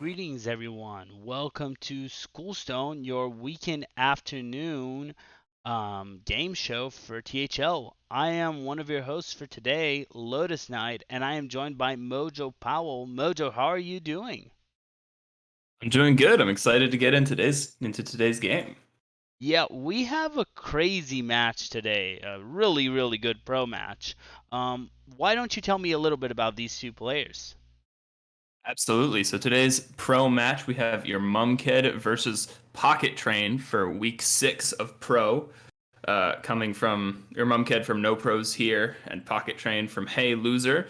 Greetings, everyone. Welcome to Schoolstone, your weekend afternoon game show for THL. I am one of your hosts for today, Lotus Knight, and I am joined by Mojo Powell. Mojo, how are you doing? I'm doing good. I'm excited to get into today's game. Yeah, we have a crazy match today, a really, really good pro match. Why don't you tell me a little bit about these two players? Absolutely. So today's pro match, we have your Mum Kid versus Pocket Train for week 6 of pro. Coming from your Mum Kid from No Pros here and Pocket Train from Hey Loser.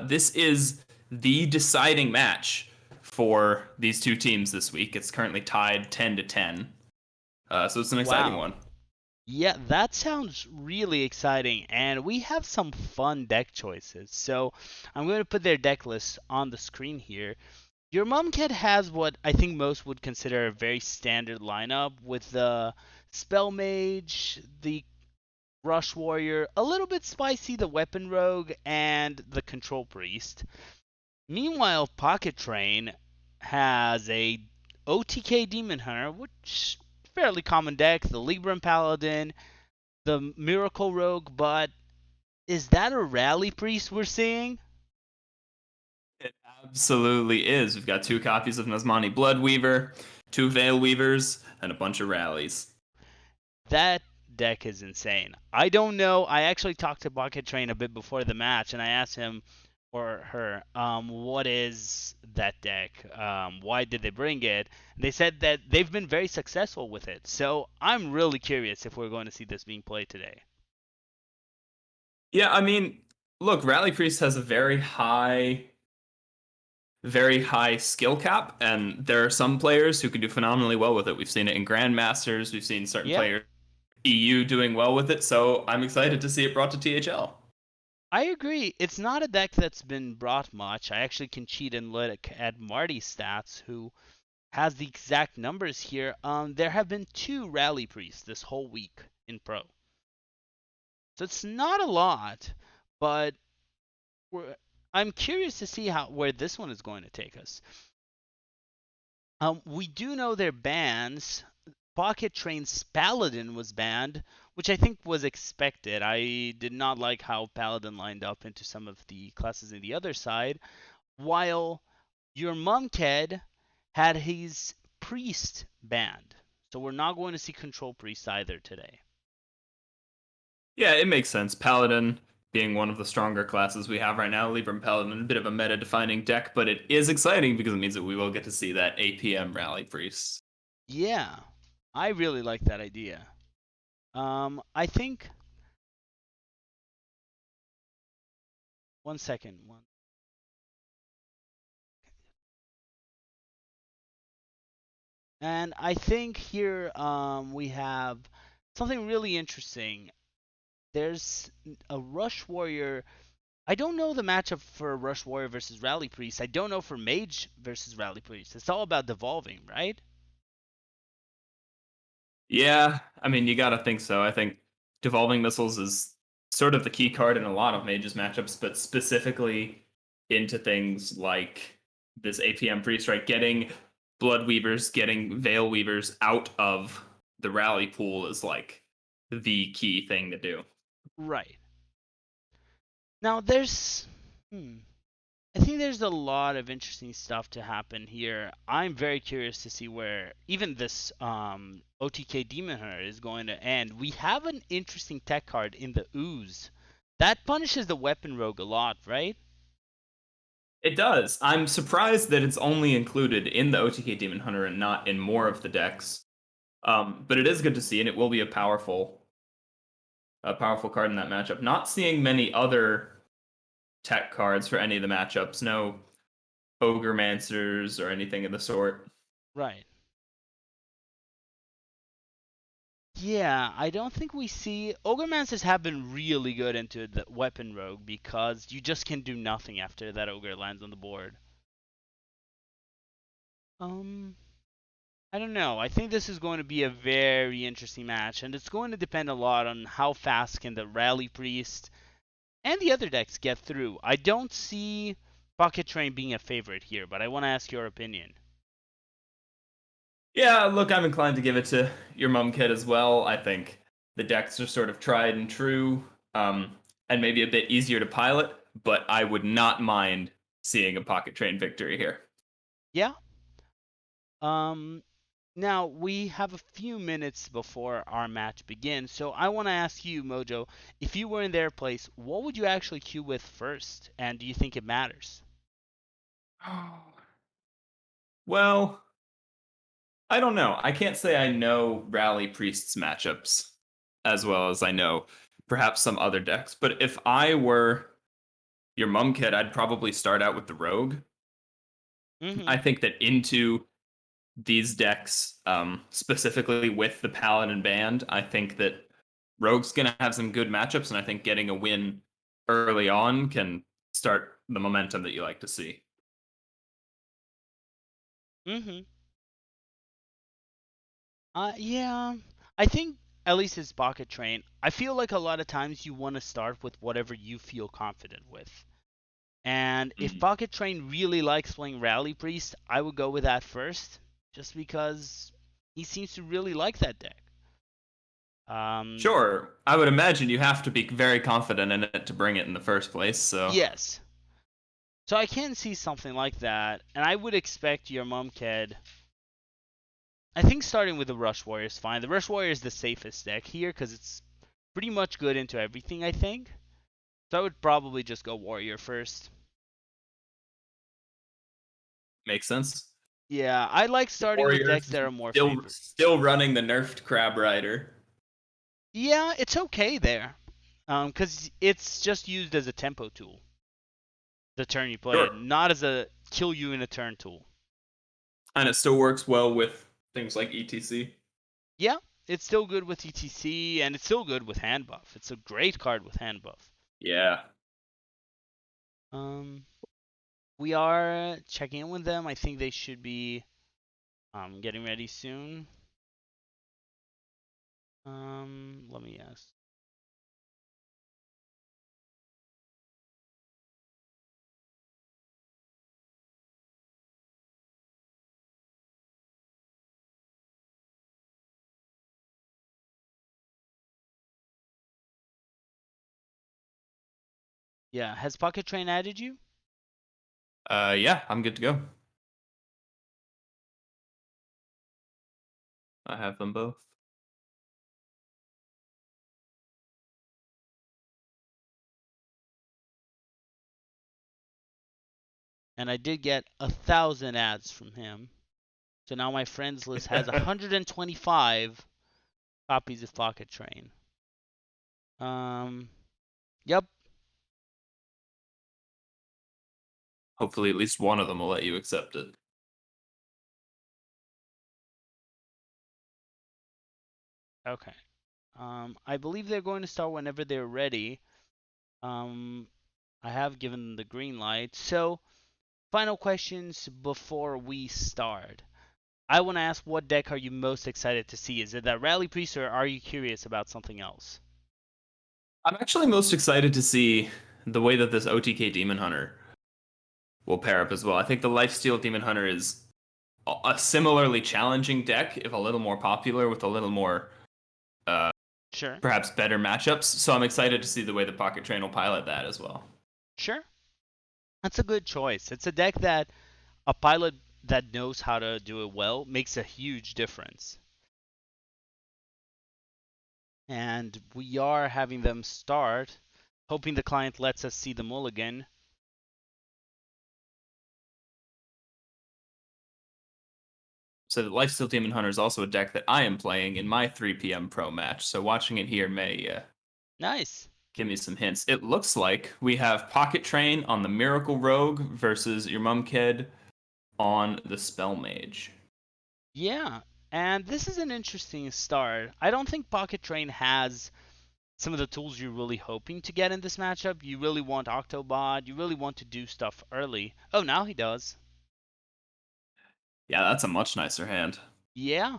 This is the deciding match for these two teams this week. It's currently tied 10 to 10. So it's an exciting Wow. one. Yeah, that sounds really exciting, and we have some fun deck choices. So I'm going to put their deck list on the screen here. Your mom kid has what I think most would consider a very standard lineup with the Spell Mage, the Rush Warrior, a little bit spicy, the Weapon Rogue, and the Control Priest. Meanwhile, Pocket Train has a OTK Demon Hunter, which fairly common deck, the Libram Paladin, the Miracle Rogue, but is that a Rally Priest we're seeing? It absolutely is. We've got two copies of Nazmani Bloodweaver, two Veil Weavers, and a bunch of rallies. That deck is insane. I don't know. I actually talked to Bucket Train a bit before the match, and I asked him or her, what is that deck? Why did they bring it? They said that they've been very successful with it. So I'm really curious if we're going to see this being played today. Yeah, I mean, look, Rally Priest has a very high skill cap, and there are some players who can do phenomenally well with it. We've seen it in Grandmasters, we've seen certain Yeah, players EU doing well with it, so I'm excited to see it brought to THL. I agree. It's not a deck that's been brought much. I actually can cheat and look at Marty's stats, who has the exact numbers here. There have been two rally priests this whole week in pro, so it's not a lot, but we're, I'm curious to see how where this one is going to take us. We do know their bans. Pocket Train's Paladin was banned, which I think was expected. I did not like how Paladin lined up into some of the classes in the other side, while your Mumked had his Priest banned. So we're not going to see Control Priest either today. Yeah, it makes sense. Paladin being one of the stronger classes we have right now, Libram Paladin, a bit of a meta defining deck, but it is exciting because it means that we will get to see that APM Rally Priest. Yeah, I really like that idea. I think. One second. And I think here we have something really interesting. There's a Rush Warrior. I don't know the matchup for Rush Warrior versus Rally Priest. I don't know for Mage versus Rally Priest. It's all about devolving, right? Yeah, I mean, you gotta think so. I think Devolving Missiles is sort of the key card in a lot of Mage's matchups, but specifically into things like this APM Priest, right? Getting Blood Weavers, getting Veil Weavers out of the rally pool is like the key thing to do. Right. Now hmm, I think there's a lot of interesting stuff to happen here. I'm very curious to see where even this OTK Demon Hunter is going to end. We have an interesting tech card in the Ooze. That punishes the Weapon Rogue a lot, right? It does. I'm surprised that it's only included in the OTK Demon Hunter and not in more of the decks. But it is good to see, and it will be a powerful card in that matchup. Not seeing many other tech cards for any of the matchups. No Ogre Mancers or anything of the sort. Right. Yeah, I don't think we see. Ogremancers have been really good into the Weapon Rogue because you just can do nothing after that Ogre lands on the board. Um, I don't know. I think this is going to be a very interesting match, and it's going to depend a lot on how fast can the Rally Priest and the other decks get through. I don't see Pocket Train being a favorite here, but I want to ask your opinion. Yeah, look, I'm inclined to give it to your mum kid as well. I think the decks are sort of tried and true, and maybe a bit easier to pilot, but I would not mind seeing a pocket train victory here. Yeah. Um, Now we have a few minutes before our match begins, so I want to ask you, Mojo, if you were in their place, what would you actually queue with first, and do you think it matters? Well, I don't know. I can't say I know Rally Priest's matchups as well as I know perhaps some other decks, but if I were your mum kid, I'd probably start out with the Rogue. Mm-hmm. I think that into these decks, specifically with the Paladin band, I think that Rogue's going to have some good matchups, and I think getting a win early on can start the momentum that you like to see. Mm-hmm. Yeah, I think at least his pocket train. I feel like a lot of times you want to start with whatever you feel confident with. And if Mhm. Pocket Train really likes playing Rally Priest, I would go with that first, just because he seems to really like that deck. Um, Sure, I would imagine you have to be very confident in it to bring it in the first place, so yes. So I can see something like that, and I would expect your mom kid. I think starting with the Rush Warrior is fine. The Rush Warrior is the safest deck here because it's pretty much good into everything, I think. So I would probably just go Warrior first. makes sense. Yeah, I like starting with decks Warriors that are more still favored. still running the nerfed Crab Rider. Yeah, it's okay there. Because it's just used as a tempo tool the turn you play it, Sure. not as a kill you in a turn tool. And it still works well with things like ETC. Yeah, it's still good with ETC and it's still good with hand buff. It's a great card with hand buff. Yeah. Um, we are checking in with them. I think they should be getting ready soon. Let me ask. Yeah, has Pocket Train added you? Yeah, I'm good to go. I have them both. And I did get 1,000 ads from him. So now my friends list has 125 copies of Pocket Train. Um, yep. Hopefully, at least one of them will let you accept it. Okay. I believe they're going to start whenever they're ready. Um, I have given them the green light. So, final questions before we start. I want to ask, what deck are you most excited to see? Is it that Rally Priest, or are you curious about something else? I'm actually most excited to see the way that this OTK Demon Hunter will pair up as well. I think the Lifesteal Demon Hunter is a similarly challenging deck, if a little more popular, with a little more uh, Sure. perhaps better matchups. So I'm excited to see the way the Pocket Train will pilot that as well. Sure. That's a good choice. It's a deck that a pilot that knows how to do it well makes a huge difference. And we are having them start, hoping the client lets us see the mulligan. So the Lifesteal Demon Hunter is also a deck that I am playing in my 3 p.m. pro match. So watching it here may Nice. give me some hints. It looks like we have Pocket Train on the Miracle Rogue versus your Mum Kid on the Spell Mage. Yeah, and this is an interesting start. I don't think Pocket Train has some of the tools you're really hoping to get in this matchup. You really want Octobot, you really want to do stuff early. Oh, now he does. Yeah, that's a much nicer hand. Yeah,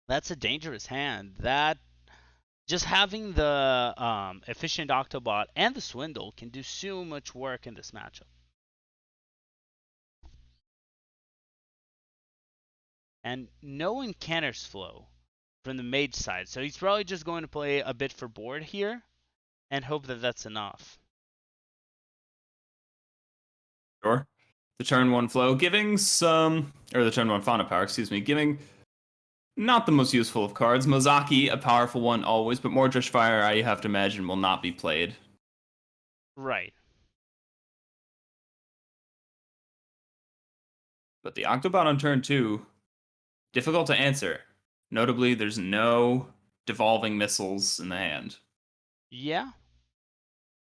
that's a dangerous hand. That just having the efficient Octobot and the Swindle can do so much work in this matchup. and no encounters flow from the mage side. So he's probably just going to play a bit for board here and hope that that's enough. Sure. The turn one flow, giving some, or the turn one fauna power, excuse me, giving not the most useful of cards. Mozaki, a powerful one always, but Mordresh Fire, I have to imagine, will not be played. Right. But the Octobot on turn two, difficult to answer. Notably, there's no devolving missiles in the hand. Yeah.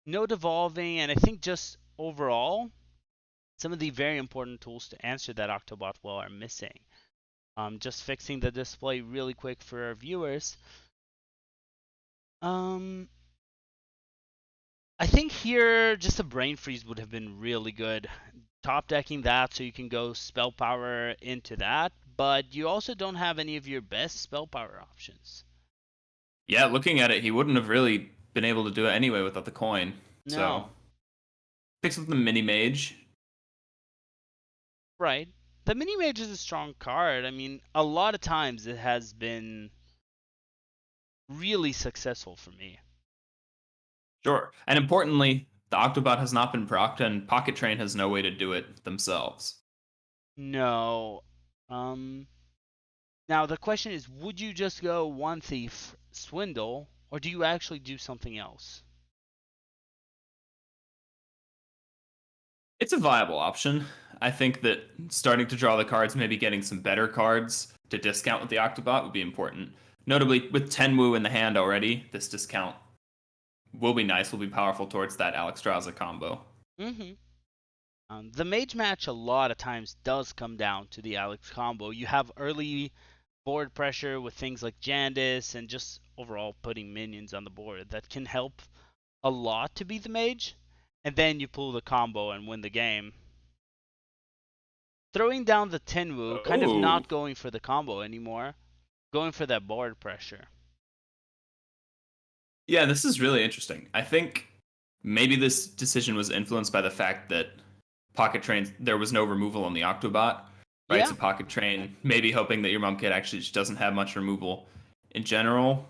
No devolving, and I think just overall, some of the very important tools to answer that Octobot well are missing. Just fixing the display really quick for our viewers. Um, I think here just a brain freeze would have been really good. Top decking that so you can go spell power into that, but you also don't have any of your best spell power options. Yeah, looking at it, he wouldn't have really been able to do it anyway without the coin. So, No, picks up the mini mage. right. The mini mage is a strong card. I mean, a lot of times it has been really successful for me. Sure. And importantly, the Octobot has not been procced, and Pocket Train has no way to do it themselves. No. Um, Now the question is, would you just go one thief swindle, or do you actually do something else? It's a viable option. I think that starting to draw the cards, maybe getting some better cards to discount with the Octobot would be important. Notably, with Tenwu in the hand already, this discount will be nice, will be powerful towards that Alexstrasza combo. Mm-hmm. The mage match a lot of times does come down to the Alex combo. You have early board pressure with things like Jandis and just overall putting minions on the board that can help a lot to beat the mage, and then you pull the combo and win the game. Throwing down the Tenwu, kind of Oh, not going for the combo anymore, going for that board pressure. yeah, this is really interesting. I think maybe this decision was influenced by the fact that Pocket Train, there was no removal on the Octobot, right? Yeah, So Pocket Train, maybe hoping that your mom kid actually just doesn't have much removal. In general,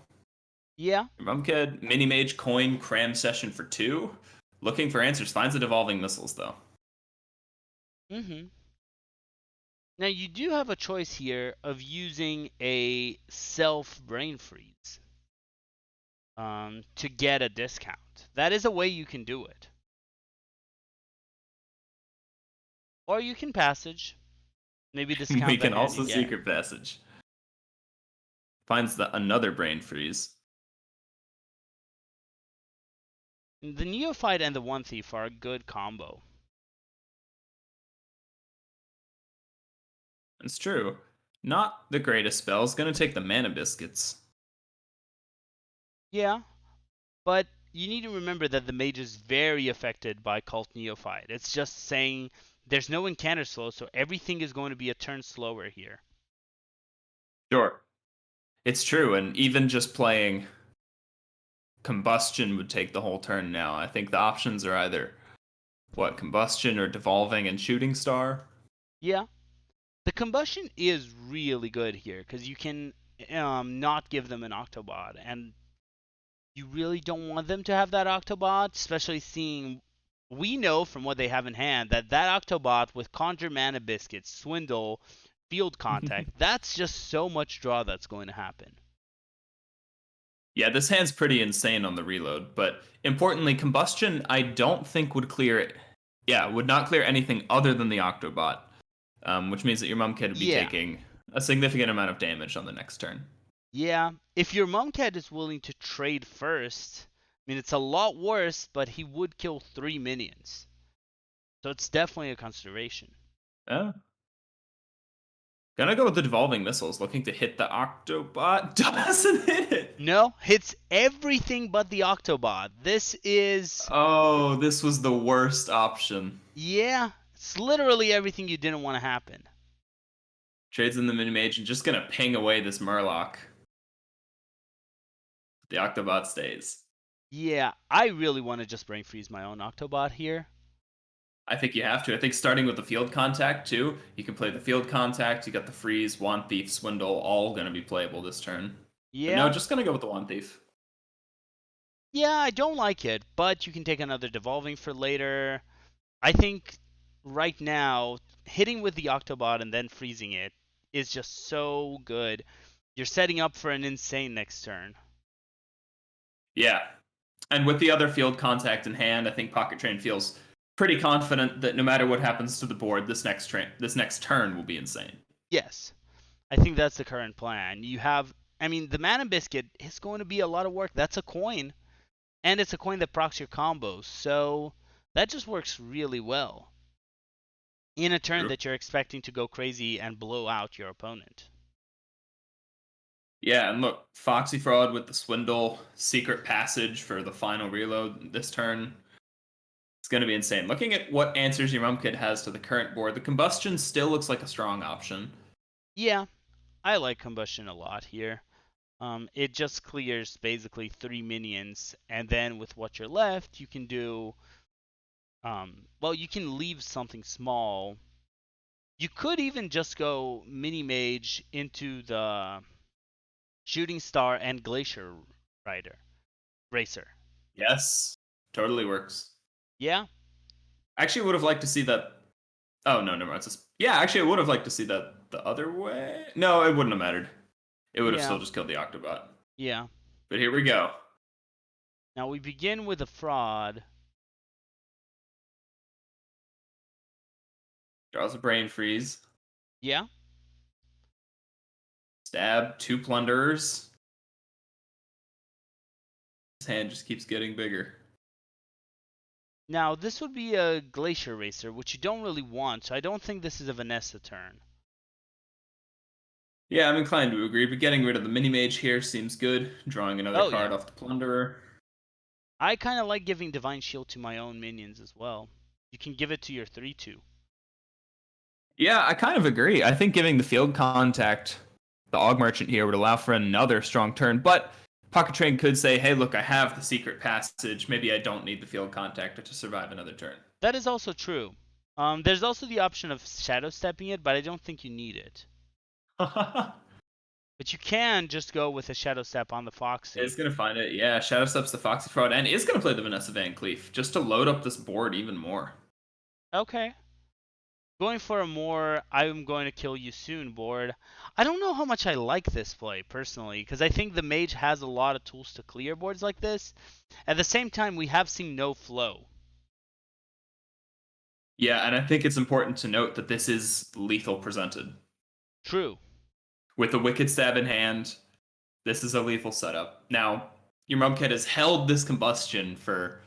yeah. your mom kid, mini mage, coin, cram session for two. Looking for answers, finds the devolving missiles though. Mm-hmm. Now you do have a choice here of using a self brain freeze to get a discount. That is a way you can do it. Or you can passage, maybe We discount the can hand you also get. secret passage. Finds another brain freeze. The Neophyte and the One Thief are a good combo. It's true. Not the greatest spells. Gonna take the mana biscuits. Yeah, but you need to remember that the mage is very affected by Cult Neophyte. It's just saying there's no encounter slow, so everything is going to be a turn slower here. Sure. It's true, and even just playing combustion would take the whole turn now. I think the options are either what, combustion or devolving and shooting star. Yeah, the combustion is really good here because you can not give them an Octobot, and you really don't want them to have that Octobot, especially seeing we know from what they have in hand that that Octobot with Conjure Mana Biscuits, Swindle, Field Contact, that's just so much draw that's going to happen. Yeah, this hand's pretty insane on the reload, but importantly, combustion I don't think would clear it. Yeah, would not clear anything other than the Octobot, which means that your mom kid would be Yeah, taking a significant amount of damage on the next turn. yeah. If your Mumcat is willing to trade first, I mean, it's a lot worse, but he would kill 3 minions. So it's definitely a consideration. Yeah. Gonna go with the devolving missiles, looking to hit the Octobot. Doesn't hit it. No, hits everything but the Octobot. This is, Oh, this was the worst option. yeah, it's literally everything you didn't want to happen. Trades in the mini mage and just gonna ping away this Murloc. The Octobot stays. Yeah, I really want to just brain freeze my own Octobot here. I think you have to. I think starting with the field contact too. You can play the field contact. You got the freeze, wand thief, swindle, all going to be playable this turn. But no, Yeah, just going to go with the wand thief. yeah, I don't like it, but you can take another devolving for later. I think right now, hitting with the Octobot and then freezing it is just so good. You're setting up for an insane next turn. Yeah, and with the other field contact in hand, I think Pocket Train feels pretty confident that no matter what happens to the board, this next turn will be insane. Yes, I think that's the current plan. I mean, the Mana Biscuit is going to be a lot of work. That's a coin, and it's a coin that procs your combos, so that just works really well in a turn True. that you're expecting to go crazy and blow out your opponent. Yeah, and look, Foxy Fraud with the swindle, secret passage for the final reload this turn. It's going to be insane. Looking at what answers your mom kid has to the current board, the combustion still looks like a strong option. Yeah, I like Combustion a lot here. It just clears basically 3 minions, and then with what you're left, you can do. Well, you can leave something small. You could even just go Mini Mage into the Shooting Star and Glacier Rider Racer. Yes, totally works. Yeah, I actually would have liked to see that. Oh, no, never mind. Yeah, actually, I would have liked to see that the other way. No, it wouldn't have mattered. It would have yeah, still just killed the Octobot. yeah. But here we go. Now we begin with a fraud. Draws a brain freeze. Yeah. Stab, two plunderers. His hand just keeps getting bigger. Now this would be a Glacier Racer, which you don't really want, so I don't think this is a Vanessa turn. Yeah, I'm inclined to agree, but getting rid of the mini mage here seems good. Drawing another Oh card yeah. off the plunderer. I kind of like giving Divine Shield to my own minions as well. You can give it to your 3/2. Yeah, I kind of agree. I think giving the field contact the Og Merchant here would allow for another strong turn, but Pocket Train could say, hey, look, I have the secret passage. Maybe I don't need the field contact to survive another turn. That is also true. There's also the option of Shadow Stepping it, but I don't think you need it. But you can just go with a Shadow Step on the Is Foxy. going to find it. Yeah, Shadow Steps the Foxy Fraud and is going to play the Vanessa Van Cleef just to load up this board even more. Okay. Going for a more I'm going to kill you soon board. I don't know how much I like this play personally, because I think the mage has a lot of tools to clear boards like this. At the same time, we have seen no flow. Yeah, and I think it's important to note that this is lethal presented. True. With the Wicked Stab in hand, this is a lethal setup. Now, your Mumkid has held this combustion for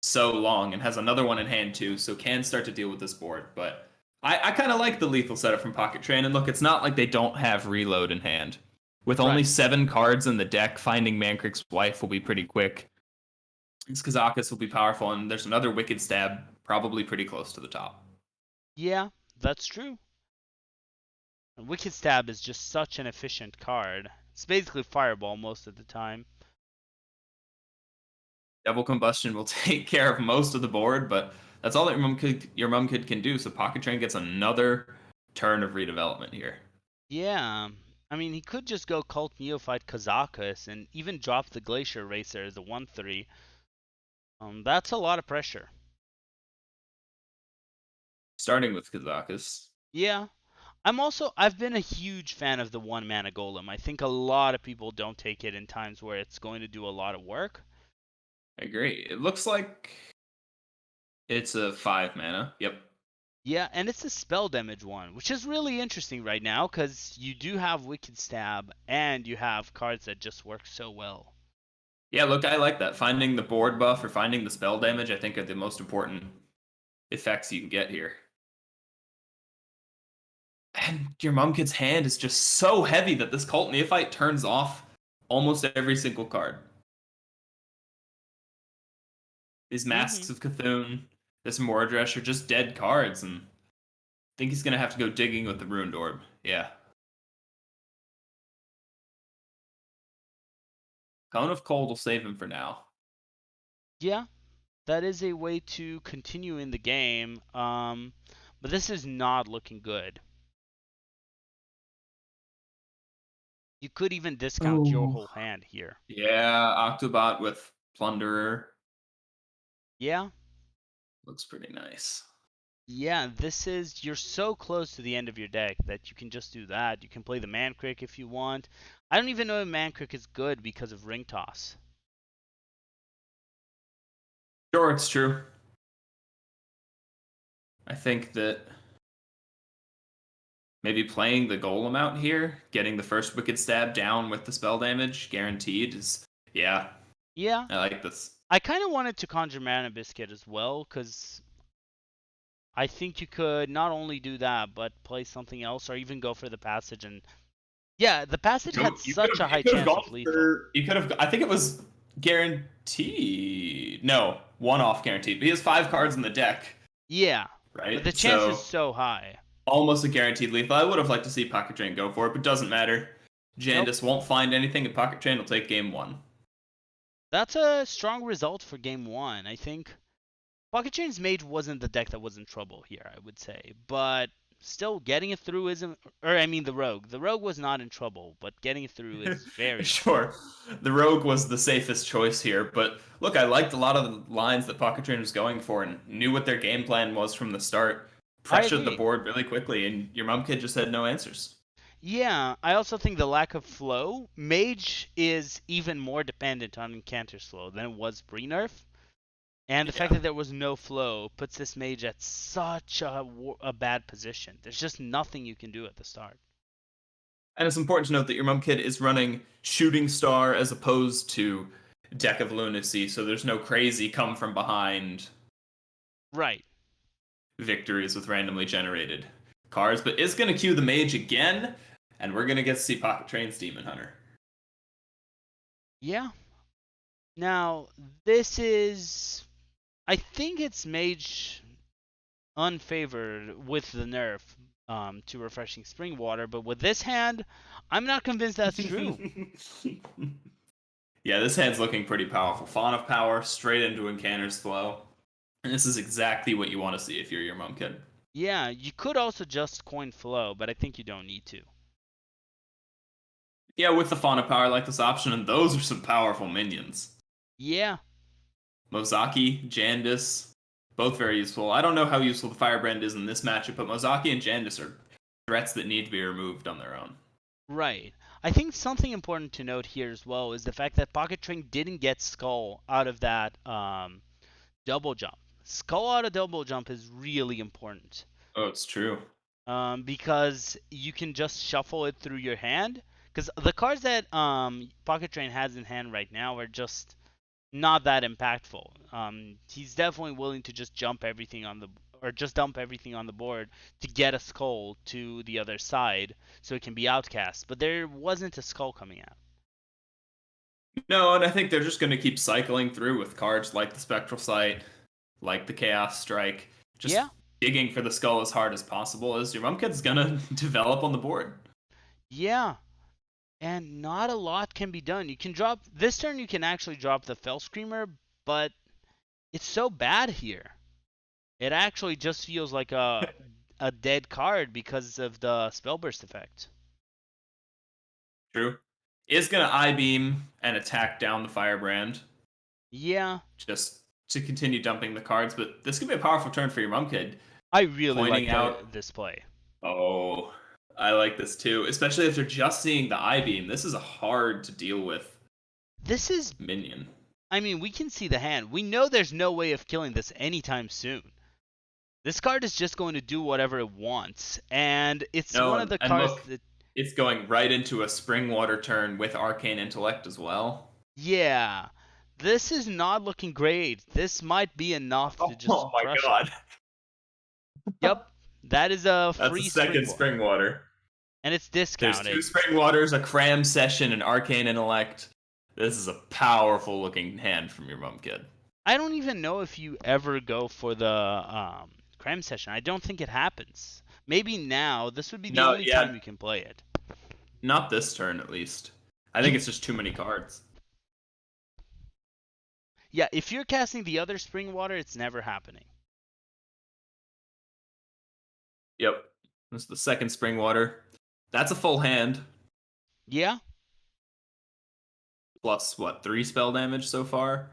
so long and has another one in hand too, so can start to deal with this board. But I kind of like the lethal setup from Pocket Train. And look, it's not like they don't have reload in hand. With only Right. 7 cards in the deck, finding Mancrick's wife will be pretty quick. This Kazakus will be powerful, and there's another Wicked Stab probably pretty close to the top. Yeah, that's true. And Wicked Stab is just such an efficient card. It's basically Fireball most of the time. Devil Combustion will take care of most of the board, but that's all that your mum kid can do. So Pocket Train gets another turn of redevelopment here. Yeah. I mean, he could just go Cult Neophyte Kazakus and even drop the Glacier Racer as a 1/3. That's a lot of pressure. Starting with Kazakus. Yeah. I've been a huge fan of the 1 mana Golem. I think a lot of people don't take it in times where it's going to do a lot of work. I agree. It looks like it's a 5 mana. Yep. Yeah, and it's a spell damage one, which is really interesting right now because you do have Wicked Stab and you have cards that just work so well. Yeah, look, I like that. Finding the board buff or finding the spell damage, I think, are the most important effects you can get here. And your mum kid's hand is just so heavy that this Cult Neophyte turns off almost every single card. These Masks Mhm. of Cthulhu, this Mordresh are just dead cards, and I think he's gonna have to go digging with the Ruined Orb. Yeah. Cone of Cold will save him for now. Yeah, That is a way to continue in the game, but this is not looking good. You could even discount your Oh. whole hand here. Yeah, Octobot with Plunderer Yeah, looks pretty nice. yeah, you're so close to the end of your deck that you can just do that. You can play the Mancrick if you want. I don't even know if Mancrick is good because of Ring Toss. Sure, it's true. I think that maybe playing the Golem out here, getting the first Wicked Stab down with the spell damage guaranteed is, yeah, Yeah, I like this. I kind of wanted to conjure Mana Biscuit as well, because I think you could not only do that, but play something else, or even go for the passage. And yeah, the passage had such a You high could have chance gone of lethal. for you could have I think it was guaranteed. No, one off guaranteed. But he has 5 cards in the deck, Yeah, but the right? chance is So so high. almost a guaranteed lethal. I would have liked to see Pocket Train go for it, but doesn't matter. Nope. Jandis won't find anything, and Pocket Train will take game one. That's a strong result for game one. I think Pocket Chain's Mage wasn't the deck that was in trouble here, I would say. But still, getting it through isn't. Or, I mean, the Rogue. The Rogue was not in trouble, but getting it through is very Sure, important. the Rogue was the safest choice here, but look, I liked a lot of the lines that Pocket Train was going for and knew what their game plan was from the start. I Pressured the agree. board really quickly, and your mom kid just had no answers. Yeah, I also think the lack of flow. Mage is even more dependent on Encanter's flow than it was pre-nerf. And the fact Yeah. that there was no flow puts this mage at such a bad position. There's just nothing you can do at the start. And it's important to note that your mom kid is running Shooting Star as opposed to Deck of Lunacy, so there's no crazy come from behind Right. victories with randomly generated cards, but is going to queue the mage again, and we're going to get to see Pocket Train's Demon Hunter. Yeah. Now, this is. I think it's mage unfavored with the nerf to refreshing spring water, but with this hand, I'm not convinced that's true. Yeah, this hand's looking pretty powerful. Fawn of Power straight into Encanter's Flow. And this is exactly what you want to see if you're your mom kid. Yeah, you could also just coin flow, but I think you don't need to. Yeah, with the Fawn of Power, I like this option, and those are some powerful minions. Yeah, Mozaki, Jandis, both very useful. I don't know how useful the Firebrand is in this matchup, but Mozaki and Jandis are threats that need to be removed on their own. right. I think something important to note here as well is the fact that Pocket Train didn't get Skull out of that double jump. Skull out of double jump is really important Oh, it's true. because you can just shuffle it through your hand. Because the cards that Pocket Train has in hand right now are just not that impactful. He's definitely willing to just jump everything on the or just dump everything on the board to get a skull to the other side so it can be outcast. But there wasn't a skull coming out. No, and I think they're just going to keep cycling through with cards like the Spectral Sight, like the Chaos Strike, Yeah, just digging for the skull as hard as possible as your mom kid's going to develop on the board. yeah. And not a lot can be done. You can drop this turn. You can actually drop the Fell Screamer, but it's so bad here. It actually just feels like a dead card because of the Spellburst effect. True. Is going to I beam and attack down the Firebrand Yeah, just to continue dumping the cards, but this could be a powerful turn for your mom kid. I really Pointing like out, this play. oh, I like this too, especially if they're just seeing the I beam. This is a hard to deal with This is, minion. I mean, we can see the hand. We know there's no way of killing this anytime soon. This card is just going to do whatever it wants, and it's No, one of the and cards look, that, it's going right into a Spring Water turn with Arcane Intellect as well. yeah, this is not looking great. This might be enough to just Oh my crush it. god. Yep, that is a That's a free spring second water, Spring Water. and it's There's 2 discounted. Spring Waters, a Cram Session, and Arcane Intellect. This is a powerful looking hand from your mom kid. I don't even know if you ever go for the crime session. I don't think it happens. Maybe now. This would be the No, only time yeah, you can play it. not this turn at least. I think it's just too many cards. Yeah, if you're casting the other spring water, it's never happening. Yep. This is the second spring water. That's a full hand. Yeah. Plus what, 3 spell damage so far?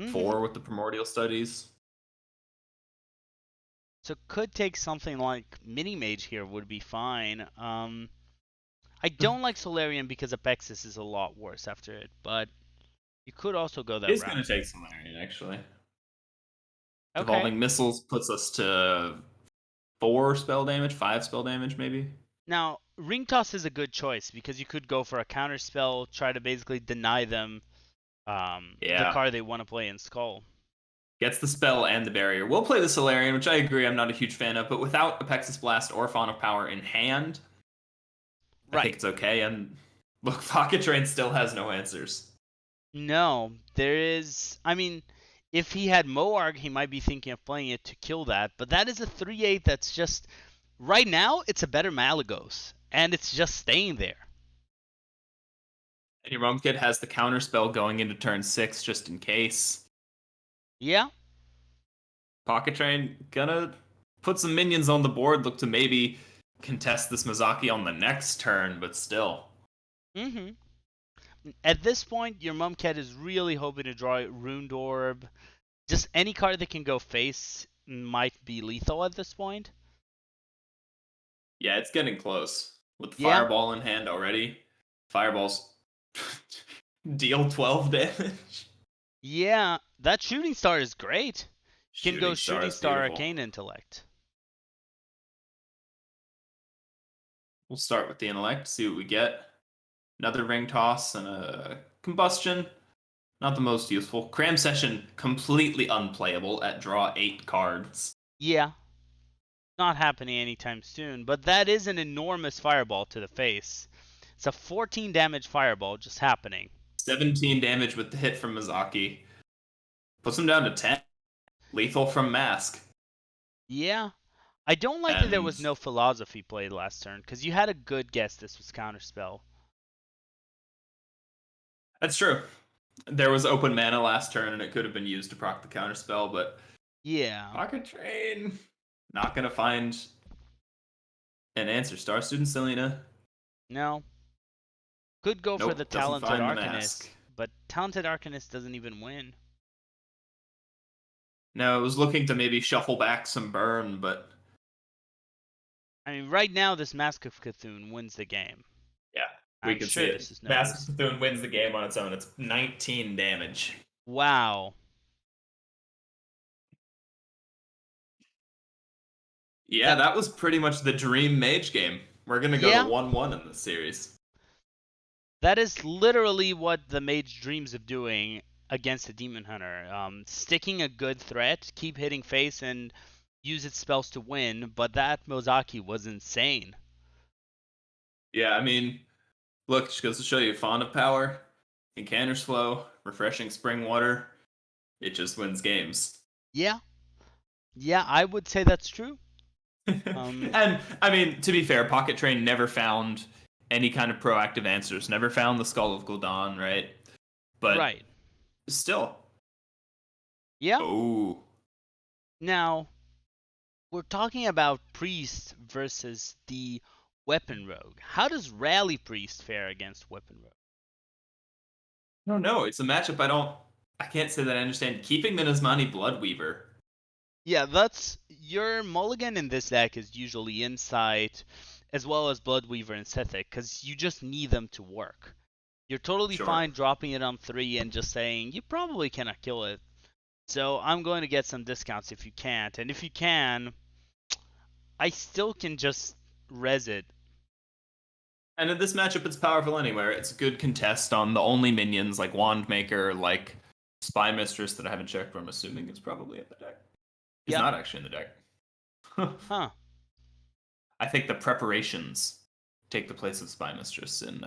Mm-hmm. 4 with the primordial studies. So could take something like mini mage here would be fine. I don't like Solarian because Apexis is a lot worse after it, but you could also go that He's gonna route. take Solarian, actually. Okay. Devolving Missiles puts us to 4 spell damage, 5 spell damage, maybe. Now, Ring Toss is a good choice because you could go for a counter spell, try to basically deny them the Yeah. card they want to play in Skull. Gets the spell and the barrier. We'll play the Solarian, which I agree I'm not a huge fan of, but without Apexis Blast or Fawn of Power in hand, I think Right. it's okay. And look, Pocket Train still has no answers. No, there is. I mean, if he had Moarg, he might be thinking of playing it to kill that, but that is a 3/8 that's just. Right now, it's a better Malagos, and it's just staying there. And your Mom Kid has the counter spell going into turn 6 just in case. Yeah. Pocket Train gonna put some minions on the board, look to maybe contest this Mizaki on the next turn, but still. Mm-hmm. At this point, your Mumcat is really hoping to draw Runed Orb. Just any card that can go face might be lethal at this point. Yeah, it's getting close. With the Yeah. Fireball in hand already. Fireballs deal 12 damage. Yeah, that Shooting Star is great. You can go Shooting Star Shooting is Star beautiful. Arcane Intellect. We'll start with the intellect, see what we get. Another ring toss and a combustion. Not the most useful. Cram session completely unplayable at draw 8 cards. Yeah, not happening anytime soon, but that is an enormous fireball to the face. It's a 14 damage fireball just happening. 17 damage with the hit from Mizaki. Puts him down to 10. Lethal from Mask. Yeah, I don't like that there And was no philosophy played last turn, because you had a good guess this was Counterspell. that's true. There was open mana last turn and it could have been used to proc the counterspell, but Yeah, Pocket Train not gonna find an answer. Star Student Selena. no. Could go for the Nope, doesn't Talented find the mask. Arcanist, but Talented Arcanist doesn't even win. No, it was looking to maybe shuffle back some burn, but I mean, right now, this Mask of Cthulhu wins the game. yeah, we I'm can see sure it. this is Mask noticed. of Cthulhu wins the game on its own. It's 19 damage. Wow. Yeah, That that was pretty much the dream mage game. We're gonna go to yeah, 1-1 in this series. that is literally what the mage dreams of doing against a demon hunter. Sticking a good threat, keep hitting face, and use its spells to win. But that Mozaki was insane. Yeah, I mean, look, just goes to show you Font of Power, Incanter's Flow, Refreshing Spring Water. It just wins games. Yeah, yeah, I would say that's true. Um, And I mean, to be fair, Pocket Train never found any kind of proactive answers. Never found the Skull of Gul'dan, right? But right. still, Yeah. oh, Now we're talking about priest versus the weapon rogue. How does rally priest fare against weapon rogue? I don't know. It's a matchup I can't say that I understand. Keeping the Nazmani Bloodweaver. Yeah, that's your mulligan in this deck is usually Insight, as well as Bloodweaver and Sethek, because you just need them to work. You're totally Sure. fine dropping it on 3 and just saying, you probably cannot kill it. So I'm going to get some discounts if you can't. And if you can, I still can just res it. And in this matchup, it's powerful anywhere. It's a good contest on the only minions like Wandmaker, like Spy Mistress that I haven't checked, but I'm assuming it's probably in the deck. It's Yep. not actually in the deck. Huh. I think the preparations take the place of Spy Mistress in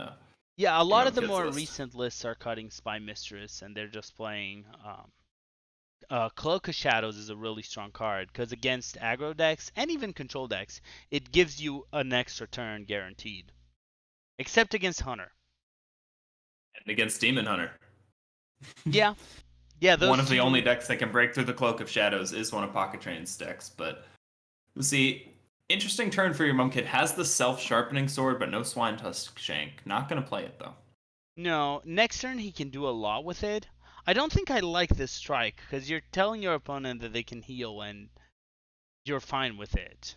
Yeah, a your lot of Mom the Kids more list. recent lists are cutting Spy Mistress and they're just playing. Cloak of Shadows is a really strong card because against aggro decks and even control decks, it gives you an extra turn guaranteed. Except against Hunter. And against Demon Hunter. Yeah, Yeah, One those of the only two. decks that can break through the Cloak of Shadows is one of Pocket Train's decks. But let's see, interesting turn for your mom kid. Has the self-sharpening sword, but no Swine Tusk Shank. Not gonna play it though. No, next turn he can do a lot with it. I don't think I like this strike because you're telling your opponent that they can heal and you're fine with it.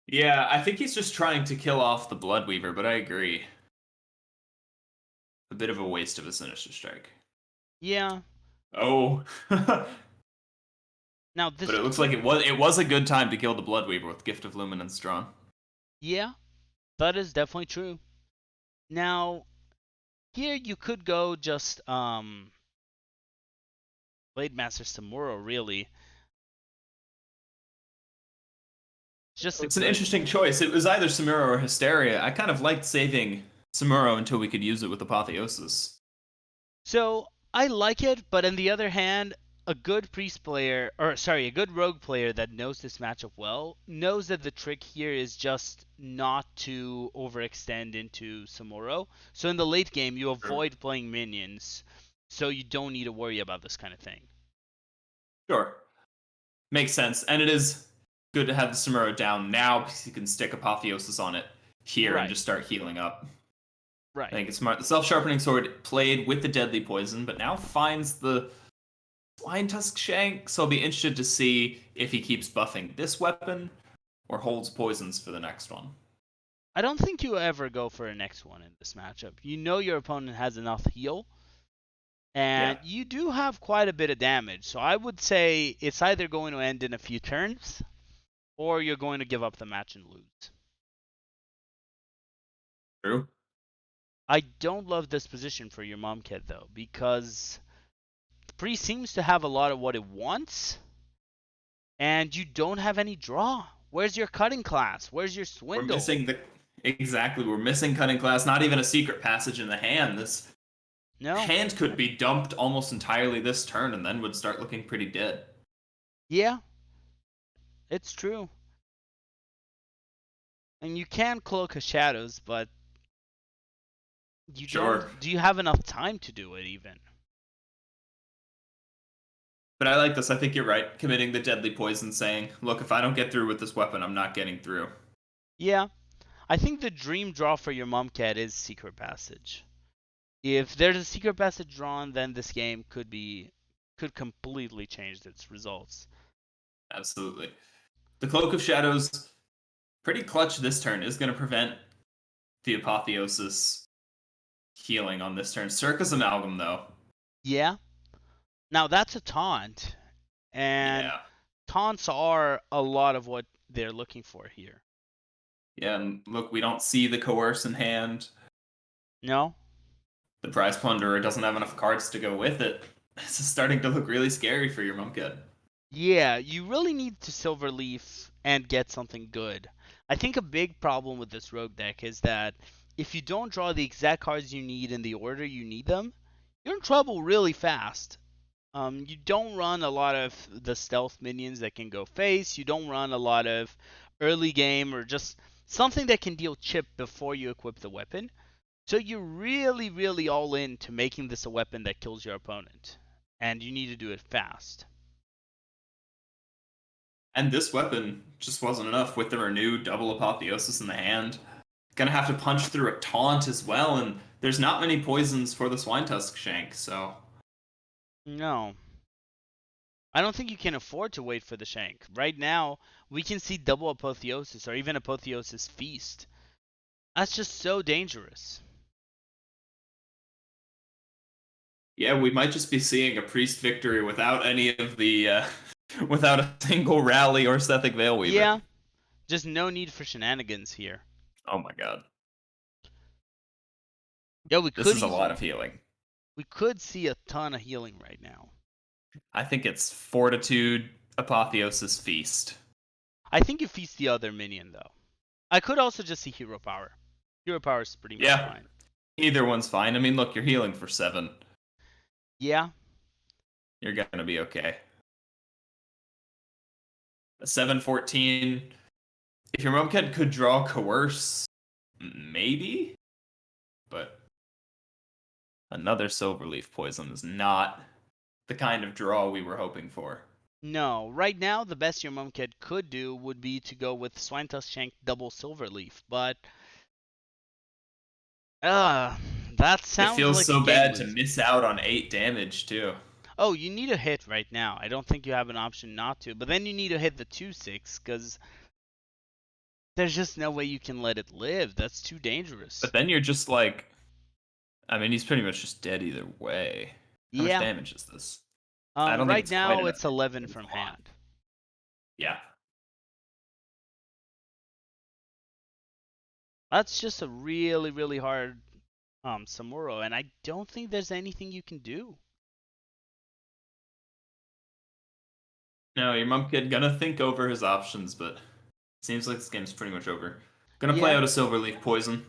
Yeah, I think he's just trying to kill off the Bloodweaver, but I agree. A bit of a waste of a Sinister Strike. Yeah. Oh. But Now this it looks could. like it was a good time to kill the Bloodweaver with Gift of Luminance drawn. Yeah, that is definitely true. Now here you could go just Blade Master Samuro really. It's just a It's an good. interesting choice. It was either Samuro or Hysteria. I kind of liked saving Samuro until we could use it with Apotheosis. So I like it, but on the other hand, a good priest player, or sorry, a good rogue player that knows this matchup well, knows that the trick here is just not to overextend into Samuro. So in the late game, you Sure. avoid playing minions, so you don't need to worry about this kind of thing. Sure. Makes sense. And it is good to have the Samuro down now because you can stick Apotheosis on it here and Right, just start healing up. I right. think it's smart. The Self Sharpening Sword played with the Deadly Poison, but now finds the Swine Tusk Shank, so I'll be interested to see if he keeps buffing this weapon or holds poisons for the next one. I don't think you ever go for a next one in this matchup. You know your opponent has enough heal, Yeah, and you do have quite a bit of damage. So I would say it's either going to end in a few turns, or you're going to give up the match and lose. true. I don't love this position for your mom kid though, because Pri seems to have a lot of what it wants, and you don't have any draw. Where's your cutting class? Where's your We're swindle? missing the exactly. We're missing cutting class. Not even a secret passage in the hand. This No. hand could be dumped almost entirely this turn, and then would start looking pretty dead. Yeah, it's true. And you can cloak a shadows, but you Sure, don't. Do you have enough time to do it even? but I like this. I think you're right. Committing the deadly poison, saying, "Look, if I don't get through with this weapon, I'm not getting through." Yeah, I think the dream draw for your mom cat is secret passage. If there's a secret passage drawn, then this game could completely change its results. Absolutely. The Cloak of Shadows, pretty clutch this turn, is going to prevent the Apotheosis healing on this turn. Circus Amalgam, though. Yeah. Now that's a taunt, and Yeah. taunts are a lot of what they're looking for here. Yeah, and look, we don't see the Coerce in hand. No? The Prize Plunderer doesn't have enough cards to go with it. This is starting to look really scary for your Mumkid. Yeah, you really need to silver leaf and get something good. I think a big problem with this rogue deck is that if you don't draw the exact cards you need in the order you need them, you're in trouble really fast. You don't run a lot of the stealth minions that can go face. You don't run a lot of early game or just something that can deal chip before you equip the weapon. So you're really, really all in to making this a weapon that kills your opponent. And you need to do it fast. And this weapon just wasn't enough with the renewed double Apotheosis in the hand. Gonna have to punch through a taunt as well, and there's not many poisons for the Swine Tusk Shank, so No. I don't think you can afford to wait for the shank. Right now, we can see double apotheosis or even apotheosis feast. That's just so dangerous. yeah, we might just be seeing a priest victory without any of the without a single rally or Sethic Veilweaver. Yeah, just no need for shenanigans here. Oh my god. Yeah, This is a lot of healing. we could see a ton of healing right now. I think it's Fortitude, Apotheosis, Feast. I think you feast the other minion though. I could also just see hero power. Hero power is pretty much Yeah, fine. either one's fine. I mean, look, you're healing for 7. Yeah, You're gonna be okay. A 7-14. If your Mumked could draw Coerce, maybe? But another Silverleaf Poison is not the kind of draw we were hoping for. No, right now the best your mom kid could do would be to go with Swantos Shank double Silverleaf, but uh that It sounds feels like a so game bad to loser. miss out on 8 damage, too. Oh, you need a hit right now. I don't think you have an option not to, but then you need to hit the 2/6 because there's just no way you can let it live. That's too dangerous. But then you're just like, I mean, he's pretty much just dead either way. How much Yeah. damage is this? I don't think Right it's quite now enough it's damage to 11 get him from to lock. hand. Yeah. That's just a really, really hard Samuro, and I don't think there's anything you can do. No, your mom kid gonna think over his options, but seems like this game's pretty much over. Gonna play Yeah. out a Silverleaf Poison.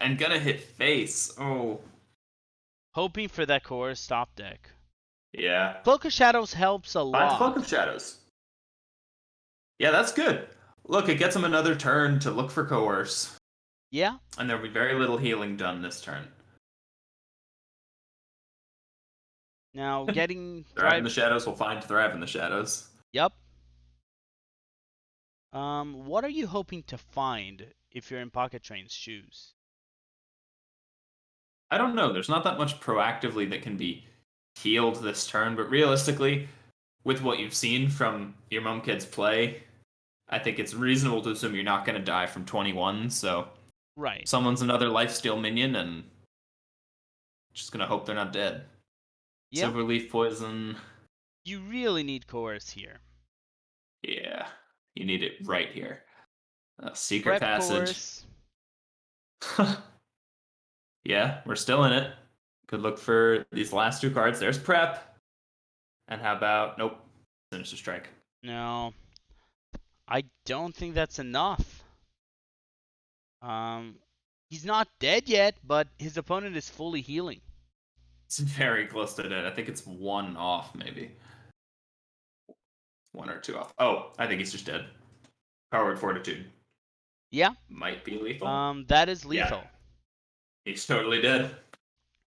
And gonna hit face. Oh. Hoping for that Chorus stop deck. Yeah. Cloak of Shadows helps a Finds Cloak lot. of Shadows. Yeah, that's good. Look, it gets him another turn to look for Coerce. Yeah. And there'll be very little healing done this turn. Now getting Thrive in Thrive. the Shadows will find Thrive in the Shadows. Yep. What are you hoping to find if you're in Pocket Train's shoes? I don't know. There's not that much proactively that can be healed this turn, but realistically, with what you've seen from your mom kid's play, I think it's reasonable to assume you're not going to die from 21. So Right. someone's another lifesteal minion, and just going to hope they're not dead. Yeah. Silverleaf Poison. You really need Chorus here. Yeah, you need it right here. Secret Prep Passage. Chorus. Yeah, we're still in it. Could look for these last 2 cards. There's Prep. And how about, nope, Sinister Strike. No, I don't think that's enough. He's not dead yet, but his opponent is fully healing. It's very close to dead. I think it's 1 off, maybe. 1 or 2 off. Oh, I think he's just dead. Powered Fortitude. Yeah. Might be lethal. That is Yeah, lethal. he's totally dead.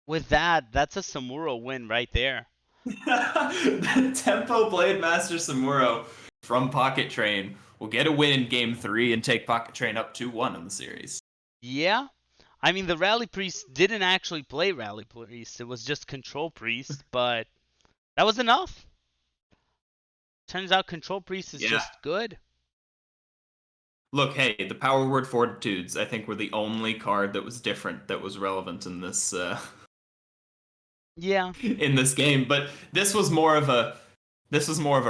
With that, that's a Samuro win right there. The Tempo Blade Master Samuro from Pocket Train will get a win in Game 3 and take Pocket Train up 2-1 in the series. Yeah. I mean, the Rally Priest didn't actually play Rally Priest. It was just Control Priest, but that was enough. Turns out Control Priest is Yeah. just good. Look, hey, the Power Word Fortitudes, I think, were the only card that was different that was relevant in this Yeah. in this game. But this was more of a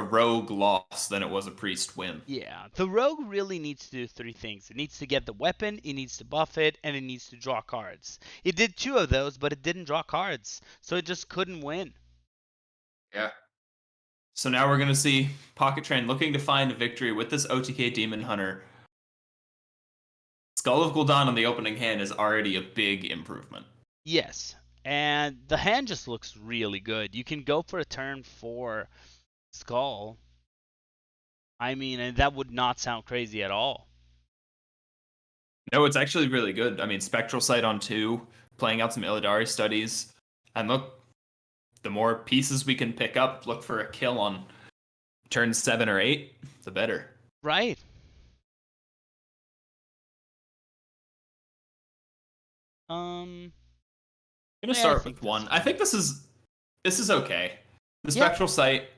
rogue loss than it was a priest win. Yeah. The Rogue really needs to do 3 things. It needs to get the weapon, it needs to buff it, and it needs to draw cards. It did 2 of those, but it didn't draw cards. So it just couldn't win. Yeah. So now we're gonna see Pocket Train looking to find a victory with this OTK Demon Hunter. Skull of Gul'dan on the opening hand is already a big improvement. Yes. And the hand just looks really good. You can go for a turn 4 Skull. I mean, and that would not sound crazy at all. No, it's actually really good. I mean, Spectral Sight on 2, playing out some Illidari studies, and look, the more pieces we can pick up, look for a kill on turn 7 or 8, the better. Right. I'm gonna Yeah, I start think with that's 1. I think this is okay. The Yeah. Spectral Sight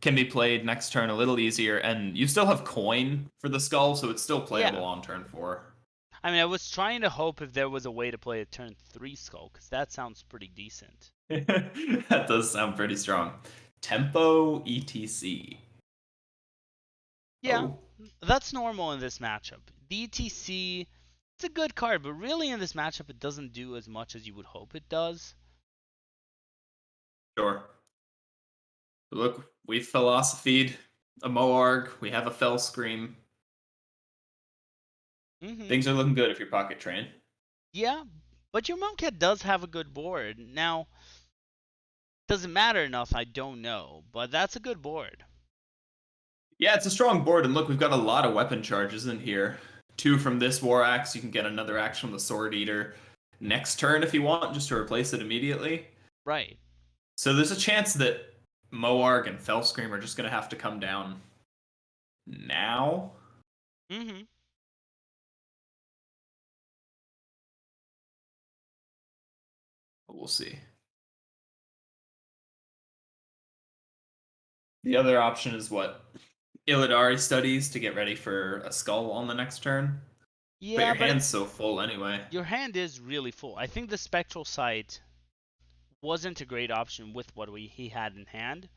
can be played next turn a little easier, and you still have coin for the skull, so it's still playable Yeah. on turn 4. I mean, I was trying to hope if there was a way to play a turn 3 Skull, because that sounds pretty decent. That does sound pretty strong. Tempo ETC. Yeah, Oh, that's normal in this matchup. The ETC, it's a good card, but really in this matchup, it doesn't do as much as you would hope it does. sure. Look, we've philosophied a Moarg. We have a Fell Scream. Mm-hmm. Things are looking good if you're Pocket Train. Yeah, but your Monkhead does have a good board. Now, does it matter enough? I don't know, but that's a good board. Yeah, it's a strong board, and look, we've got a lot of weapon charges in here. 2 from this War Axe. You can get another axe from the Sword Eater next turn if you want, just to replace it immediately. Right. So there's a chance that Moarg and Fellscream are just going to have to come down now. Mm-hmm. We'll see. The other option is what? Illidari studies to get ready for a skull on the next turn. But Yeah, your but hand's so full anyway. your hand is really full. I think the Spectral Sight wasn't a great option with what he had in hand,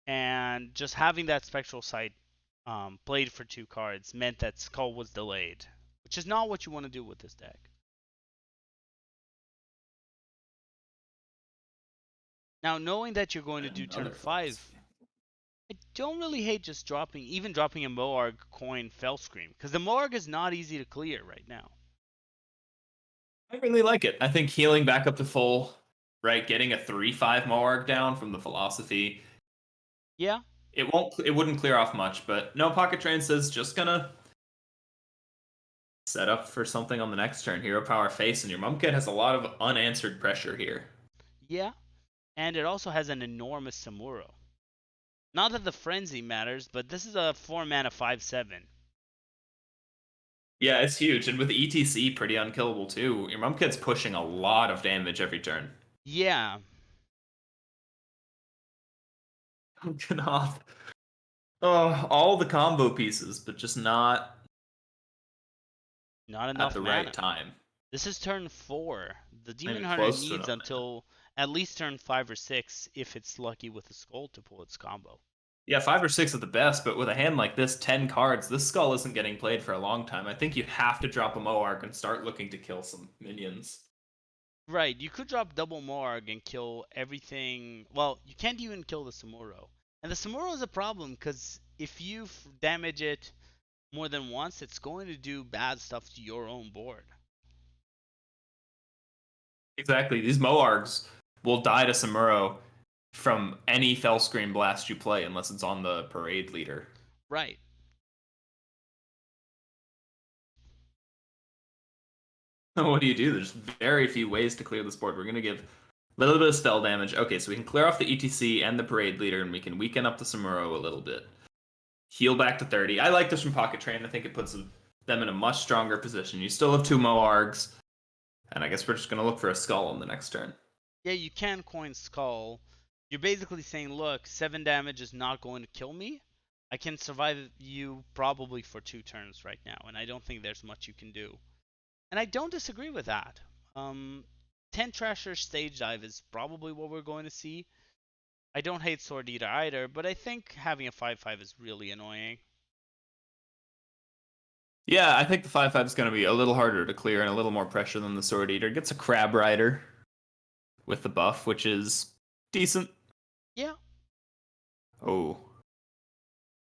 and just having that Spectral Sight played for 2 cards meant that Skull was delayed, which is not what you want to do with this deck. Now, knowing that you're going to do turn Another philosophy. 5, I don't really hate just dropping a Moarg coin Fellscream, because the Moarg is not easy to clear right now. I really like it. I think healing back up to full, right? Getting a 3/5 Moarg down from the philosophy. Yeah, It wouldn't clear off much, but no, Pocket Train says just gonna set up for something on the next turn. Hero Power face, and your Mumkid has a lot of unanswered pressure here. yeah, and it also has an enormous Samuro. Not that the Frenzy matters, but this is a 4 mana 5/7. Yeah, it's huge, and with the ETC pretty unkillable too. Your Mumkid's pushing a lot of damage every turn. Yeah, Pumpkin off. Oh, all the combo pieces, but just not not at enough the right mana. time. This is turn 4. The Not Demon even Hunter close to needs enough mana. until at least turn 5 or 6 if it's lucky with the Skull to pull its combo. Yeah, 5 or 6 at the best, but with a hand like this, 10 cards, this skull isn't getting played for a long time. I think you have to drop a Moarg and start looking to kill some minions. Right, you could drop double Morg and kill everything. Well, you can't even kill the Samuro. And the Samuro is a problem because if you damage it more than once, it's going to do bad stuff to your own board. Exactly. These Moargs will die to Samuro from any Fellscream blast you play unless it's on the parade leader. Right. What do you do? There's very few ways to clear this board. We're going to give a little bit of spell damage. Okay, so we can clear off the ETC and the parade leader, and we can weaken up the Samuro a little bit. Heal back to 30. I like this from Pocket Train. I think it puts them in a much stronger position. You still have 2 Moargs, and I guess we're just going to look for a skull on the next turn. Yeah, you can coin Skull. You're basically saying, look, 7 damage is not going to kill me. I can survive you probably for 2 turns right now, and I don't think there's much you can do. And I don't disagree with that. Um, 10 Trasher Stage Dive is probably what we're going to see. I don't hate Sword Eater either, but I think having a 5/5 is really annoying. Yeah, I think the 5/5 is going to be a little harder to clear and a little more pressure than the Sword Eater. It gets a Crab Rider with the buff, which is decent. Yeah, Oh.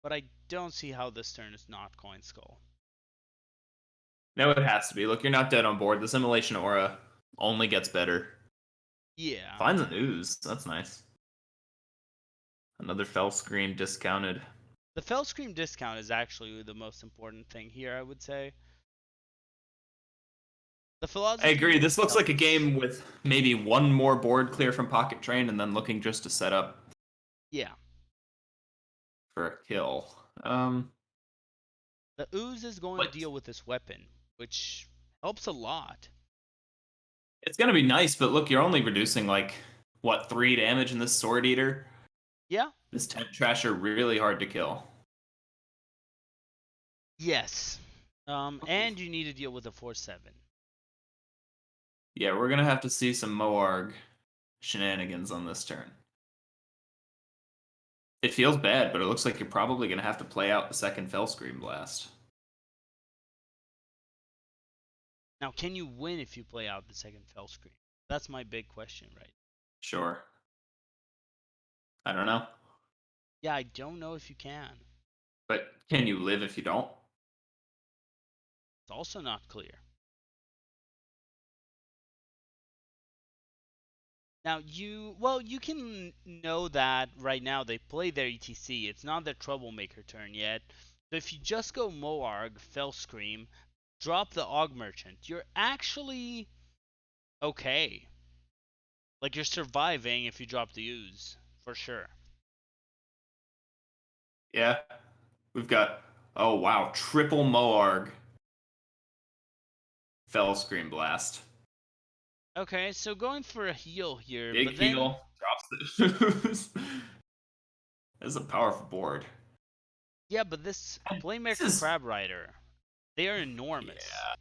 but I don't see how this turn is not Coin Skull. No, it has to be. Look, you're not dead on board. This Immolation Aura only gets better. Yeah. Finds an ooze. That's nice. Another fell screen discounted. The Fell Scream discount is actually the most important thing here, I would say. The I agree. philosophy This looks like a helps. game with maybe one more board clear from Pocket Train and then looking just to set up Yeah. for a kill. The Ooze is going to What? deal with this weapon, which helps a lot. It's gonna be nice, but look, you're only reducing like what 3 damage in this Sword Eater. Yeah. This Tent Trasher really hard to kill. Yes. And you need to deal with a 4/7. Yeah, we're gonna have to see some Moarg shenanigans on this turn. It feels bad, but it looks like you're probably gonna have to play out the second Fellscream Blast. Now, can you win if you play out the second Fell Scream? That's my big question, right? Sure. I don't know. Yeah, I don't know if you can. But can you live if you don't? It's also not clear. Now, you can know that right now they play their ETC. It's not their troublemaker turn yet. So if you just go Moarg, Fell Scream, drop the Og Merchant, you're actually okay. Like you're surviving if you drop the ooze, for sure. Yeah. We've got, oh wow, triple Moarg. Fell Scream Blast. Okay, so going for a heal here, Big but then heal. Drops the ooze. This is a powerful board. yeah, but this And this Playmaker is, Crab Rider, they are enormous. yeah.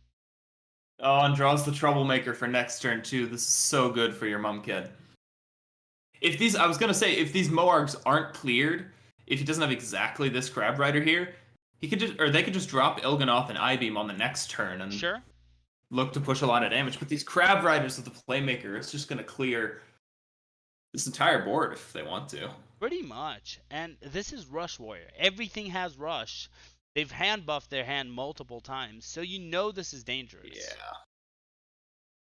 Oh, and draws the Troublemaker for next turn too. This is so good for your mum kid. If these, I was gonna say, if these Moargs aren't cleared, if he doesn't have exactly this Crab Rider here, he could just, or they could just drop Il'gynoth and I-Beam on the next turn and Sure, look to push a lot of damage. But these Crab Riders with the Playmaker, it's just gonna clear this entire board if they want to. pretty much. And this is Rush Warrior. Everything has Rush. They've hand buffed their hand multiple times, so you know this is dangerous. Yeah.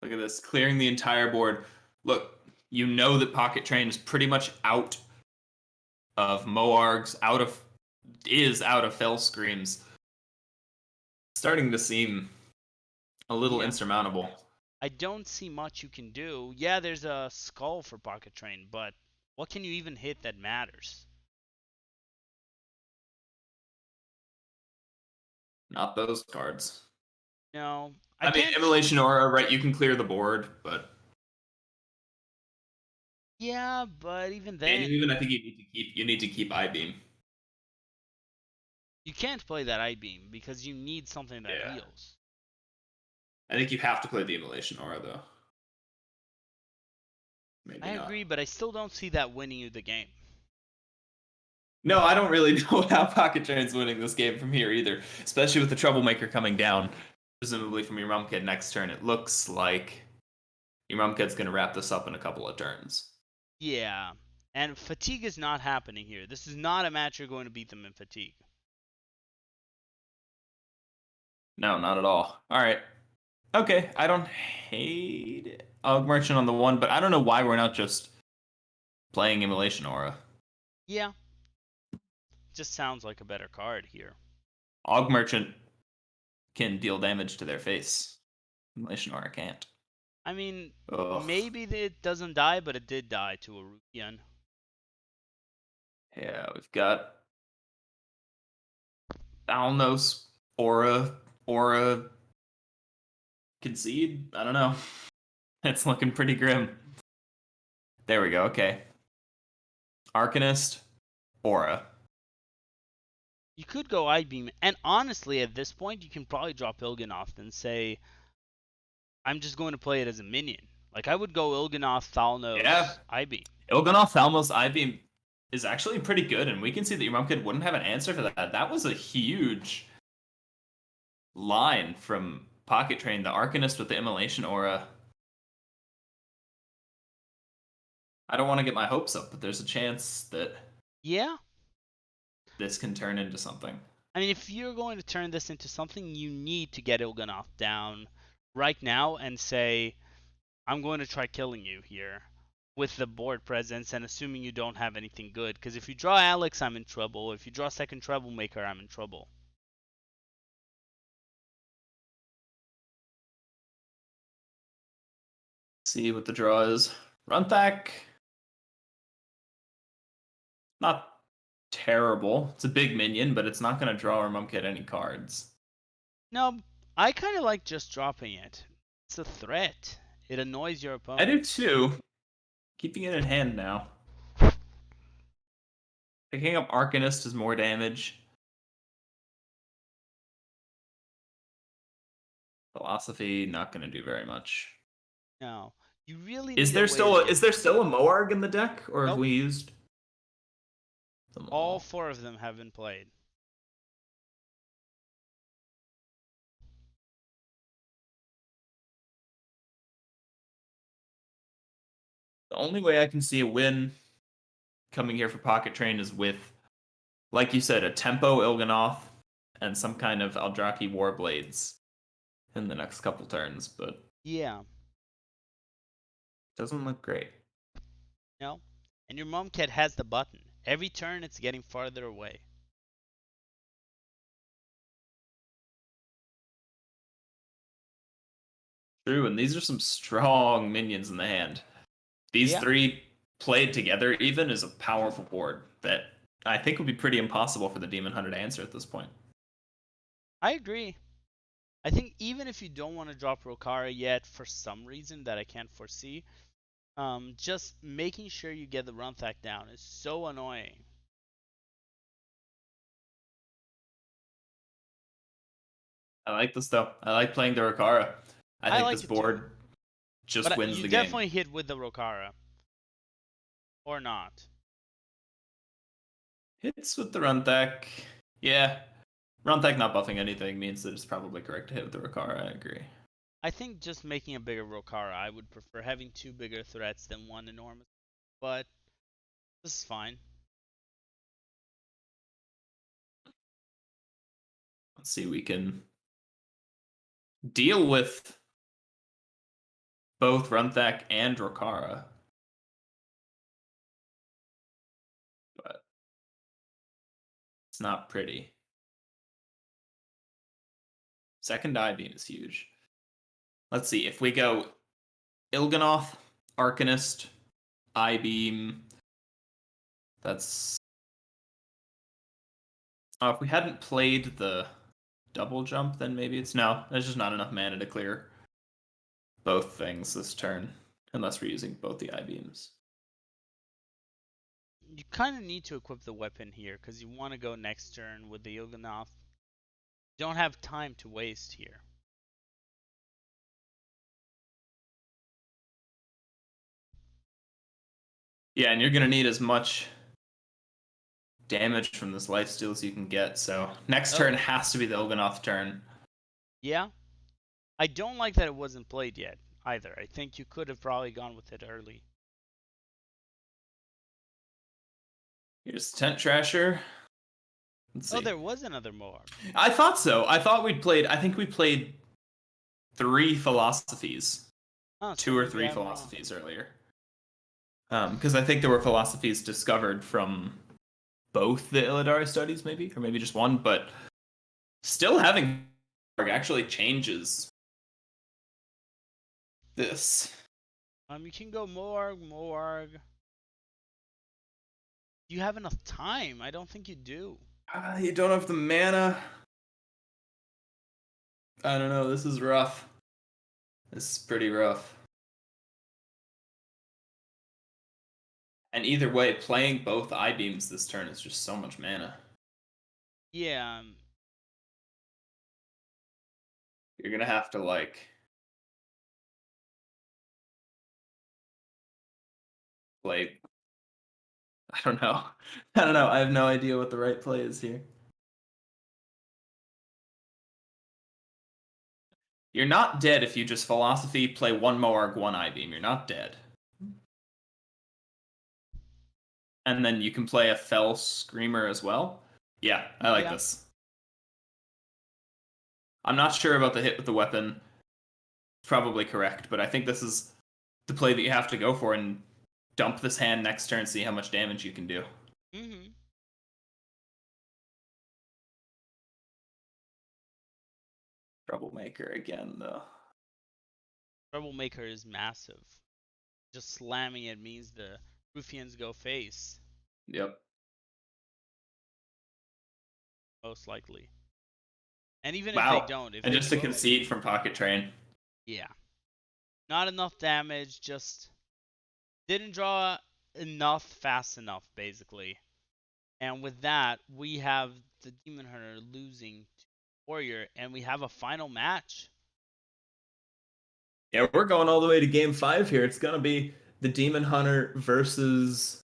Look at this, clearing the entire board. Look, you know that Pocket Train is pretty much out of Moargs, out of Fell Screams. Starting to seem a little Yeah. insurmountable. I don't see much you can do. Yeah, there's a skull for Pocket Train, but what can you even hit that matters? Not those cards. No, I I mean, can't. Immolation Aura, right? You can clear the board, but Yeah, but even and then, even I think you need to keep I Beam. you can't play that I beam because you need something that Yeah, heals. I think you have to play the Immolation Aura though. I Maybe not. agree, but I still don't see that winning you the game. No, I don't really know how Pocket Train's winning this game from here either, especially with the Troublemaker coming down, presumably from your Mum Kid next turn. It looks like your Mum Kid's going to wrap this up in a couple of turns. Yeah, and fatigue is not happening here. This is not a match you're going to beat them in fatigue. No, not at all. All right. Okay, I don't hate it. Og Merchant on the one, but I don't know why we're not just playing Immolation Aura. Yeah, just sounds like a better card here. Og Merchant can deal damage to their face. Immolation Aura can't. I mean, Ugh. maybe it doesn't die, but it did die to a Rukian. Yeah, we've got Thalnos, Aura, Concede. I don't know. It's looking pretty grim. There we go. Okay. Arcanist, Aura. You could go I beam, and honestly, at this point, you can probably drop Il'gynoth and say, "I'm just going to play it as a minion." Like I would go Il'gynoth, Yeah. Thalnos, I beam. Il'gynoth, Thalmos, I-Beam is actually pretty good, and we can see that your mom kid wouldn't have an answer for that. That was a huge line from Pocket Train, the Arcanist with the Immolation Aura. I don't want to get my hopes up, but there's a chance that Yeah, this can turn into something. I mean, if you're going to turn this into something, you need to get Il'gynoth down right now and say, "I'm going to try killing you here." With the board presence and assuming you don't have anything good, because if you draw Alex, I'm in trouble. If you draw second Troublemaker, I'm in trouble. See what the draw is. Runthak, not terrible. It's a big minion, but it's not going to draw or Mumkit any cards. No, I kind of like just dropping it. It's a threat. It annoys your I do opponents. too. Keeping it in hand now. Picking up Arcanist does more damage. Philosophy, not going to do very much. No, you really Is need a there way still to a, get. is there still a Moarg in the deck, or have Nope. we used them All all? four of them have been played. The only way I can see a win coming here for Pocket Train is with, like you said, a tempo Il'gynoth and some kind of Aldraki Warblades in the next couple turns, but Yeah. doesn't look great. No. And your mom cat has the button. Every turn, it's getting farther away. True, and these are some strong minions in the hand. these Yeah, three played together even is a powerful board that I think would be pretty impossible for the Demon Hunter to answer at this point. I agree. I think even if you don't want to drop Rokara yet for some reason that I can't foresee, just making sure you get the Runthak down is so annoying. I like this though. I like playing the Rokara. I I think like this it too, board just but wins you the game. definitely hit with the Rokara or not. Hits with the Runthak. Yeah. Runthak not buffing anything means that it's probably correct to hit with the Rokara. I agree. I think just making a bigger Rokara, I would prefer having two bigger threats than one enormous. But this is fine. Let's see, we can deal with both Runthak and Rokara, but it's not pretty. Second eye beam is huge. Let's see, if we go Il'gynoth, Arcanist, eye beam, that's... Oh, if we hadn't played the double jump, then maybe it's... No, there's just not enough mana to clear both things this turn, unless we're using both the eye beams. You kind of need to equip the weapon here because you want to go next turn with the Il'gynoth. You don't have time to waste here. Yeah, and you're going to need as much damage from this lifesteal as you can get, so next turn has to be the Il'gynoth turn. Yeah. I don't like that it wasn't played yet either. I think you could have probably gone with it early. Here's Tent Trasher. Let's see. There was another Moab. I thought so. I think we played 3 philosophies. Oh, so 2 or maybe 3 I'm wrong. philosophies earlier. Because I think there were philosophies discovered from both the Illidari studies, maybe, or maybe just one, but still having actually changes this. You can go Morg. Do you have enough time? I don't think you do. You don't have the mana. I don't know. This is rough. This is pretty rough. And either way, playing both eye beams this turn is just so much mana. Yeah. You're gonna have to like play. I don't know. I don't know. I have no idea what the right play is here. You're not dead if you just philosophy play 1 Moarg, 1 eye beam. You're not dead. And then you can play a Fell Screamer as well. Yeah, I like this. I'm not sure about the hit with the weapon. It's probably correct, but I think this is the play that you have to go for and dump this hand next turn, see how much damage you can do. Mm-hmm. Troublemaker again, though. Troublemaker is massive. Just slamming it means the Ruffians go face. Yep. Most likely. And even if they Wow. don't, if And they just to go... concede from Pocket Train. Yeah. Not enough damage, just didn't draw enough fast enough, basically. And with that, we have the Demon Hunter losing to Warrior, and we have a final match. Yeah, we're going all the way to game 5 here. It's gonna be the Demon Hunter versus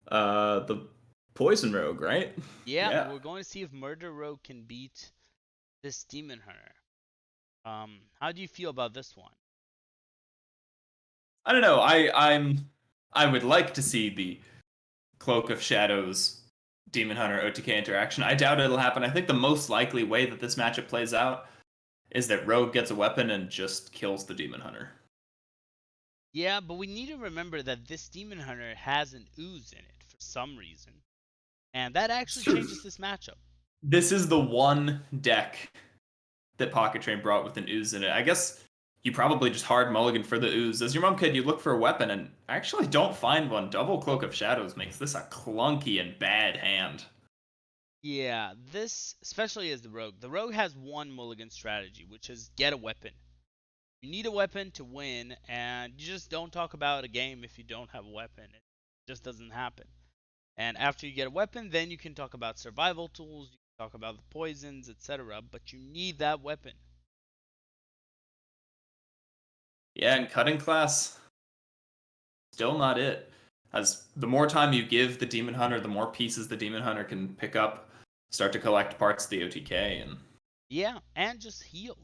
the Poison Rogue, right? Yeah, we're going to see if Murder Rogue can beat this Demon Hunter. How do you feel about this one? I don't know. I would like to see the Cloak of Shadows Demon Hunter OTK interaction. I doubt it'll happen. I think the most likely way that this matchup plays out is that Rogue gets a weapon and just kills the Demon Hunter. Yeah, but we need to remember that this Demon Hunter has an ooze in it for some reason. And that actually changes this matchup. This is the one deck that Pocket Train brought with an ooze in it. I guess you probably just hard mulligan for the ooze. As your mom kid, you look for a weapon, and I actually don't find one. Double Cloak of Shadows makes this a clunky and bad hand. Yeah, this, especially as the rogue. The rogue has one mulligan strategy, which is get a weapon. You need a weapon to win, and you just don't talk about a game if you don't have a weapon. It just doesn't happen. And after you get a weapon, then you can talk about survival tools, you can talk about the poisons, etc. But you need that weapon. Yeah, and cutting class, still not it. As the more time you give the Demon Hunter, the more pieces the Demon Hunter can pick up, start to collect parts of the OTK, and Yeah, and just heal.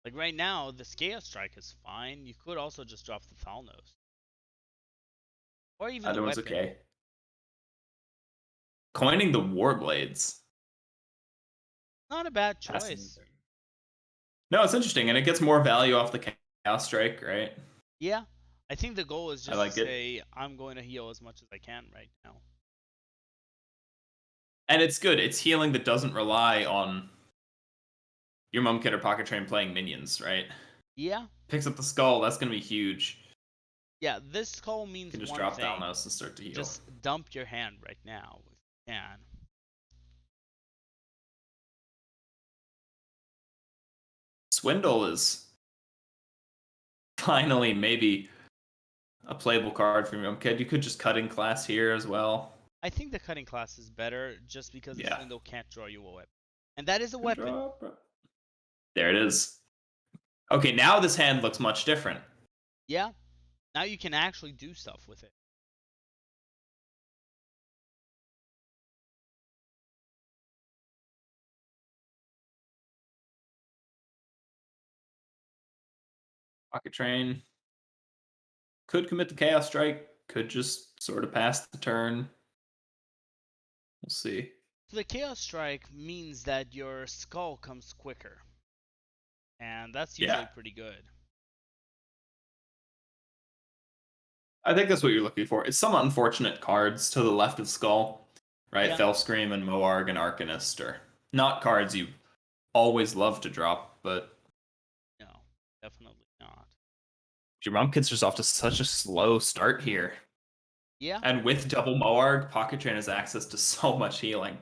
Like right now, the Scale Strike is fine. You could also just drop the Thalnos. Or even the other one's weapon. okay. Coining the Warblades. Not a bad That's choice. interesting. No, it's interesting, and it gets more value off the Chaos Strike, right? Yeah, I think the goal is I just to like it. say, I'm going to heal as much as I can right now. And it's good. It's healing that doesn't rely on your Mum Kid or Pocket Train playing minions, right? Yeah, Picks up the skull, that's going to be huge. yeah, this call You means can just one drop thing. Thalnos and start to heal. Just dump your hand right now if you can. Swindle is finally maybe a playable card for your Mum Kid. You could just cut in class here as well. I think the cutting class is better just because the Yeah. Swindle can't draw you a weapon. And that is a Good weapon. drop. There it is. Okay, now this hand looks much different. Yeah, now you can actually do stuff with it. Pocket Train could commit the Chaos Strike, could just sort of pass the turn. We'll see. So the Chaos Strike means that your skull comes quicker. And that's Yeah. usually pretty good. I think that's what you're looking for. It's some unfortunate cards to the left of Skull, right? Yeah, Fellscream and Moarg and Arcanist are not cards you always love to drop, but no, definitely not. your Mom Kid's just off to such a slow start here. Yeah, And with double Moarg, Pocket Train has access to so much healing.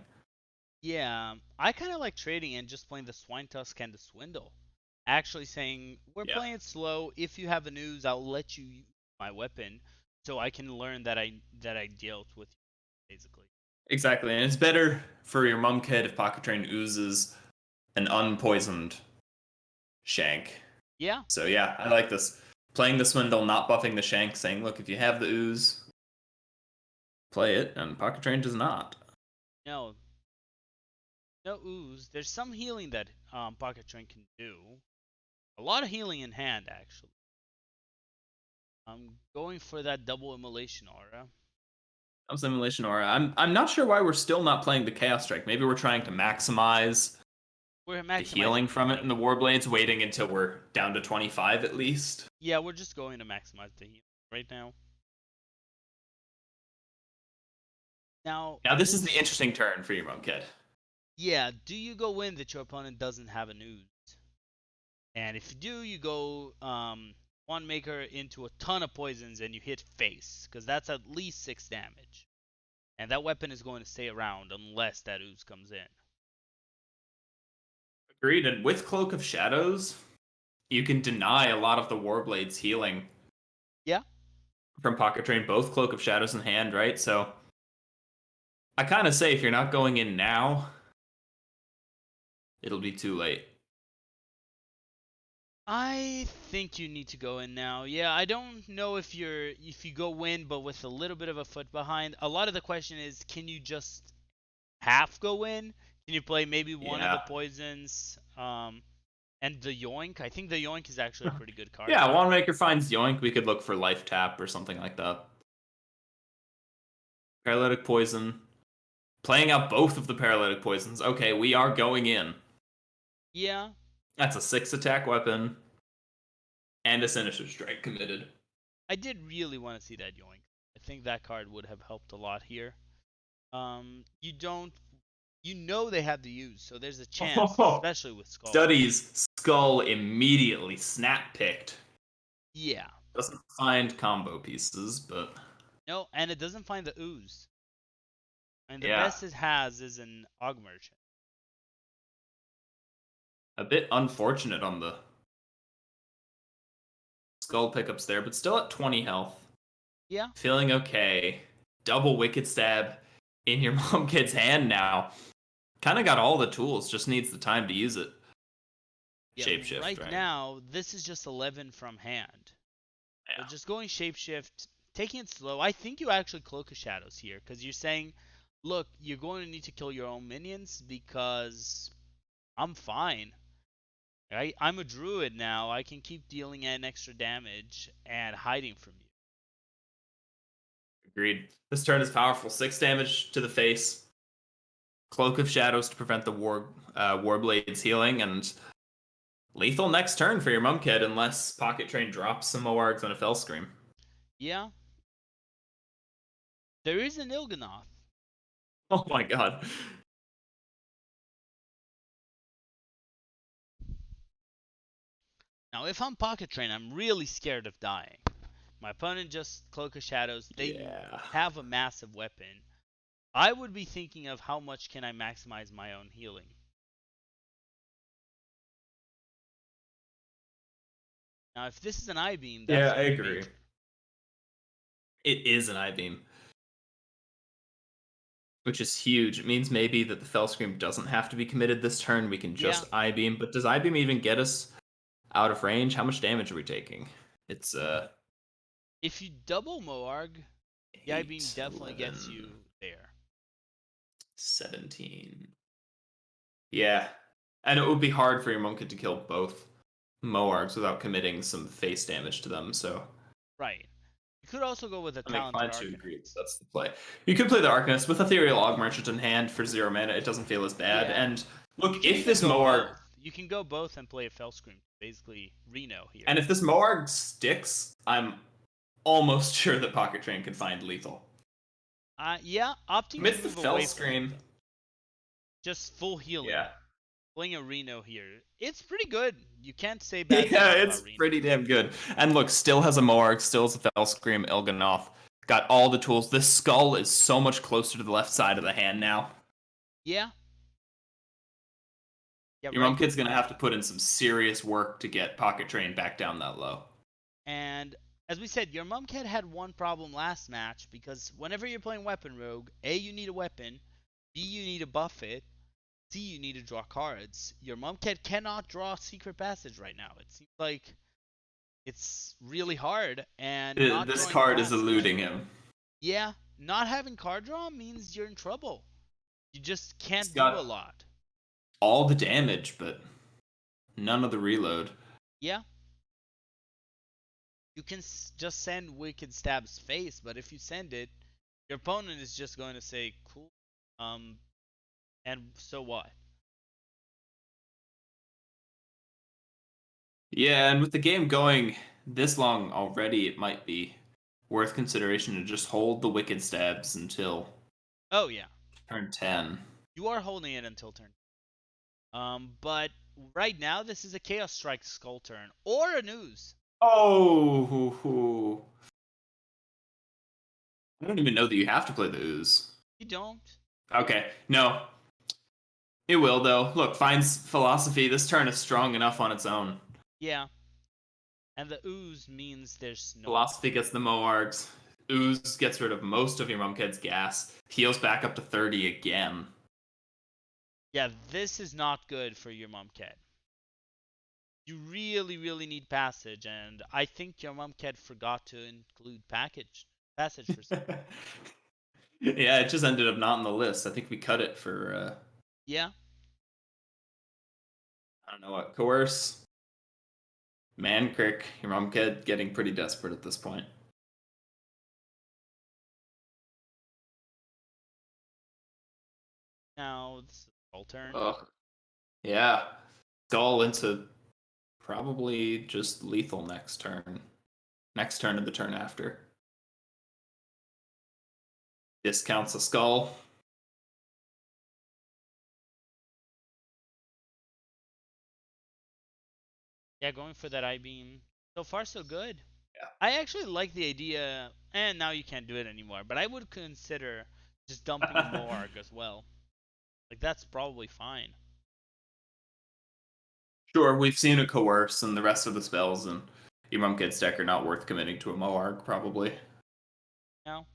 yeah. I kind of like trading and just playing the Swine Tusk and the Swindle. Actually saying, we're Yeah, playing it slow. If you have a news, I'll let you use my weapon so I can learn that I dealt with you, basically. exactly. And it's better for your Mom Kid if Pocket Train oozes an unpoisoned Shank. Yeah, So yeah, I like this. Playing the Swindle, not buffing the Shank, saying, look, if you have the ooze, play it, and Pocket Train does not. no, no ooze. There's some healing that Pocket Train can do. A lot of healing in hand, actually. I'm going for that double immolation aura. Simulation Aura. I'm not sure why we're still not playing the Chaos Strike. Maybe we're trying to maximize We're the maximizing healing from it in healing. the Warblades, waiting until we're down to 25 at least. Yeah, we're just going to maximize the healing right now. Now, Now this is the this, interesting turn for your Mom Kid. yeah, do you go in that your opponent doesn't have a news? And if you do, you go one maker into a ton of poisons and you hit face, because that's at least 6 damage. And that weapon is going to stay around unless that ooze comes in. Agreed. And with Cloak of Shadows, you can deny a lot of the Warblades healing Yeah, from Pocket Train, both Cloak of Shadows in hand, right? So I kind of say if you're not going in now, it'll be too late. I think you need to go in now. Yeah, I don't know if you go in but with a little bit of a foot behind. A lot of the question is, can you just half go in? Can you play maybe one of the Yeah. poisons? And the Yoink. I think the Yoink is actually a pretty good card Yeah, here. Wandmaker finds Yoink. We could look for Life Tap or something like that. Paralytic Poison. Playing out both of the Paralytic Poisons. Okay, we are going in. Yeah, That's a 6 attack weapon. And a Sinister Strike committed. I did really want to see that Yoink. I think that card would have helped a lot here. You don't, they have the use, so there's a chance, Oh, especially with Skull. studies. skull immediately snap picked. Yeah. Doesn't find combo pieces, but No, and it doesn't find the ooze. And the yeah, best it has is an Og Merchant. a bit unfortunate on the skull pickups there, but still at 20 health. Yeah. Feeling okay. Double Wicked Stab in your mom kid's hand now. Kind of got all the tools, just needs the time to use it. Yeah, Shapeshift, right right? now, this is just 11 from hand. So Yeah. just going Shapeshift, taking it slow. I think you actually Cloak of Shadows here, because you're saying, look, you're going to need to kill your own minions because I'm fine. Right? I'm a druid now. I can keep dealing an extra damage and hiding from you. Agreed. This turn is powerful. 6 damage to the face. Cloak of Shadows to prevent the Warblade's healing, and lethal next turn for your mum kid unless Pocket Train drops some Moargs and a Fell Scream. Yeah, there is an Il'gynoth. Oh my god. Now, if I'm Pocket Train, I'm really scared of dying. My opponent just Cloak of Shadows. They Yeah. have a massive weapon. I would be thinking of how much can I maximize my own healing. Now, if this is an I-beam, that's Yeah, I just agree. major. It is an I-Beam, which is huge. It means maybe that the Fell Scream doesn't have to be committed this turn. We can Yeah, just I-Beam. But does I-Beam even get us out of range? How much damage are we taking? It's if you double Moarg, the I-beam 8, definitely gets 11, you there. 17. Yeah. And it would be hard for your Monkey to kill both Moargs without committing some face damage to them, so Right. You could also go with a I'm talented inclined to agree that Arcanist. that's the play. You could play the Arcanist with Ethereal Og Merchant in hand for 0 mana. It doesn't feel as bad. Yeah. And You look, can if even this go Moarg both. You can go both and play a Fell Scream. Basically, Reno here. and if this Moarg sticks, I'm almost sure that Pocket Train can find lethal. Yeah, opting to Amidst the move Fell away from Scream, lethal. Just full healing. yeah. Playing a Reno here. It's pretty good. You can't say bad Yeah, things it's about Reno. pretty damn good. And look, still has a Moarg, still has a Fell Scream, Il'gynoth. Got all the tools. This skull is so much closer to the left side of the hand now. Yeah. Yeah, Your right. mom kid's gonna have to put in some serious work to get Pocket Train back down that low. And as we said, your mom cat had one problem last match because whenever you're playing Weapon Rogue, A, you need a weapon, B, you need to buff it, C, you need to draw cards. Your mom cat cannot draw Secret Passage right now. It seems like it's really hard, and not This drawing card is passage. eluding him. Yeah, not having card draw means you're in trouble. You just He's can't do a got lot. all the damage, but none of the reload. Yeah, you can just send Wicked Stab's face, but if you send it, your opponent is just going to say, cool, um, and so what? Yeah, and with the game going this long already, it might be worth consideration to just hold the Wicked Stabs until Oh, yeah, turn 10. you are holding it until turn. But right now, this is a Chaos Strike Skull turn, or a News. Oh, I don't even know that you have to play the Ooze. You don't. Okay, no. It will, though. Look, finds Philosophy. This turn is strong enough on its own. Yeah, and the Ooze means there's no Philosophy gets the Moargs. Ooze gets rid of most of your Mumkid's gas. Heals back up to 30 again. Yeah, this is not good for your mom cat. You really, really need passage, and I think your mom cat forgot to include package passage for some. Yeah, it just ended up not on the list. I think we cut it for, Yeah. I don't know what, Coerce, Mancrick. Your Mumkid getting pretty desperate at this point. Now it's full turn. Ugh. Yeah. Skull into probably just lethal next turn. Next turn and the turn after. Discounts a skull. Yeah, going for that I beam. So far, so good. Yeah. I actually like the idea, and now you can't do it anymore, but I would consider just dumping a Moarg as well. Like, that's probably fine. Sure, we've seen a coerce, and the rest of the spells and your Mum Kid's deck are not worth committing to a Moarg, probably. No?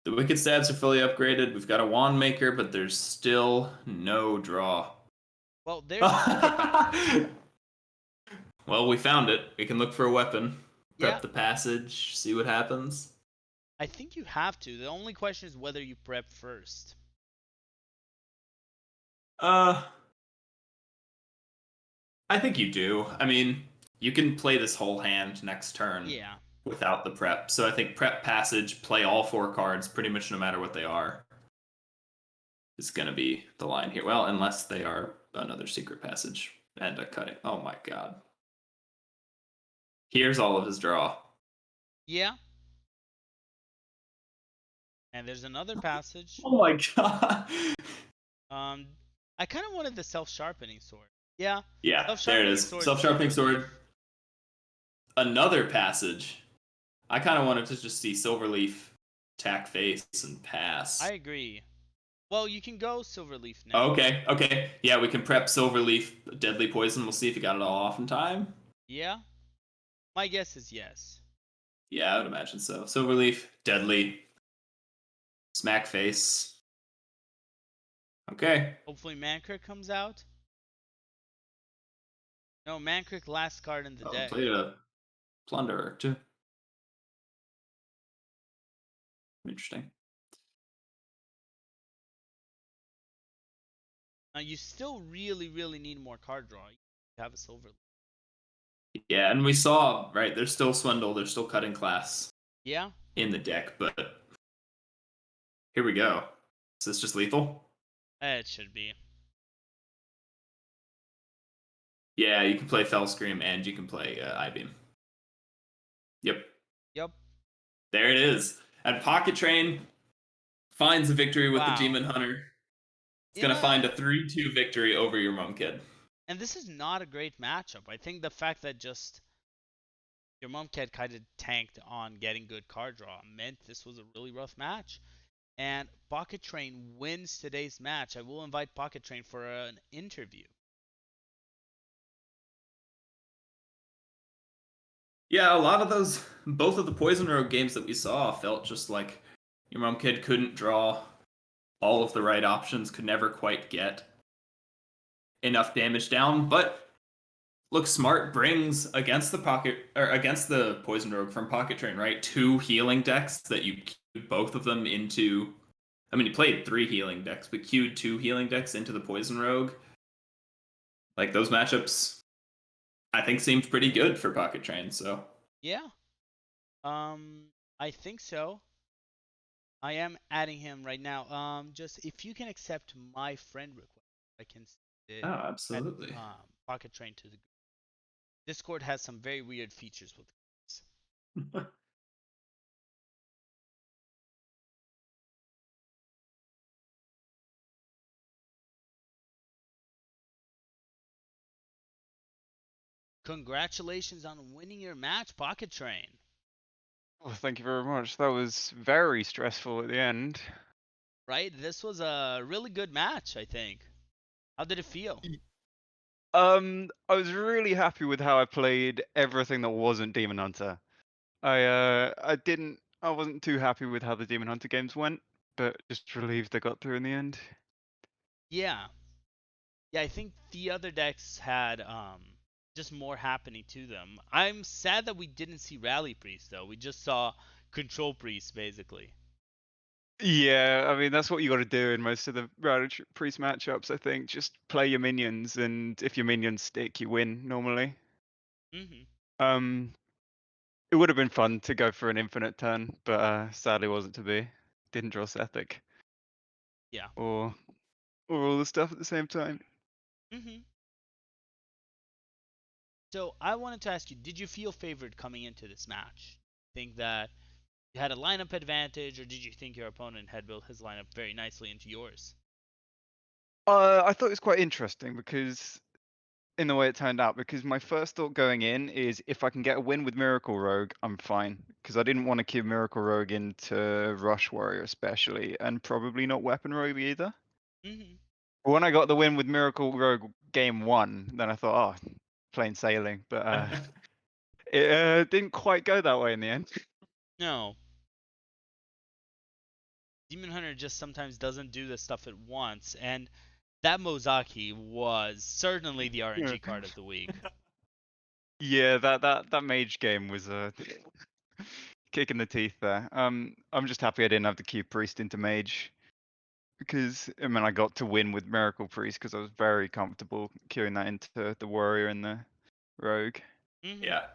The Wicked Stabs are fully upgraded. We've got a Wand Maker, but there's still no draw. Well, there's Pocket Passage. Well, we found it. We can look for a weapon, Yeah, prep the passage, see what happens. I think you have to. The only question is whether you prep first. Uh, I think you do. I mean, you can play this whole hand next turn Yeah. without the prep. So I think prep passage, play all four cards pretty much no matter what they are, is going to be the line here. Well, unless they are another secret passage and a cutting. Oh my god. Here's all of his draw. Yeah. And there's another passage. Oh my god. Um, I kind of wanted the self-sharpening sword. Yeah, Yeah, there it self-sharpening is. sword Self sharpening Silverleaf. sword. Another passage. I kind of wanted to just see Silverleaf tack face and I pass. agree. Well, you can go Silverleaf now. Okay, okay. Yeah, we can prep Silverleaf Deadly Poison. We'll see if he got it all off in time. Yeah? My guess is yes. Yeah, I would imagine so. Silverleaf, Deadly, Smack Face. Okay. Hopefully Mankrik comes out. No, Mankrik last card in the Oh, deck. played a Plunderer, too. Interesting. Now you still really, really need more card draw. You have a Silverleaf. Yeah, and we saw, right, there's still Swindle, there's still Cutting Class Yeah? in the deck, but here we go. Is this just lethal? It should be. Yeah, you can play Fell Scream and you can play I-Beam. Yep, Yep. there it is. And Pocket Train finds a victory with the Wow. Demon Hunter. It's In going to find a a 3-2 victory over your Mum Kid. and this is not a great matchup. I think the fact that just your mom cat kind of tanked on getting good card draw meant this was a really rough match. And Pocket Train wins today's match. I will invite Pocket Train for an interview. Yeah, a lot of those, both of the Poison Road games that we saw felt just like your Mum Kid couldn't draw all of the right options, could never quite get enough damage down. But look, Smart brings against the pocket or against the Poison Rogue from Pocket Train, right? Two healing decks that you queued both of them into. I mean, he played three healing decks, but queued two healing decks into the Poison Rogue. Like those matchups, I think seemed pretty good for Pocket Train. So Yeah. I think so. I am adding him right now. Just if you can accept my friend request, I can oh, add absolutely. Pocket Train to the Discord. Has some very weird features with this. Congratulations on winning your match, Pocket Train. Well, thank you very much. That was very stressful at the end. Right? This was a really good match, I think. How did it feel? I was really happy with how I played everything that wasn't Demon Hunter. I wasn't too happy with how the Demon Hunter games went, but just relieved I got through in the end. Yeah. Yeah, I think the other decks had just more happening to them. I'm sad that we didn't see Rally Priest though. We just saw Control Priest basically. Yeah, I mean that's what you got to do in most of the Router Priest matchups. I think just play your minions, and if your minions stick, you win normally. Mhm. Um, it would have been fun to go for an infinite turn, but sadly wasn't to be. Didn't draw Sethic Yeah. or all the stuff at the same time. Mhm. So I wanted to ask you, did you feel favored coming into this match? Think that you had a lineup advantage, or did you think your opponent had built his lineup very nicely into yours? I thought it was quite interesting because in the way it turned out, because my first thought going in is if I can get a win with Miracle Rogue, I'm fine. Because I didn't want to queue Miracle Rogue into Rush Warrior especially, and probably not Weapon Rogue either. Mhm. But when I got the win with Miracle Rogue game one, then I thought, oh, plain sailing. But it didn't quite go that way in the end. No. Demon Hunter just sometimes doesn't do this stuff at once, and that Mozaki was certainly the RNG card of the week. Yeah, that mage game was a kick in the teeth there. I'm just happy I didn't have to queue priest into mage, because I mean I got to win with miracle priest because I was very comfortable queuing that into the warrior and the rogue. Mhm. Yeah.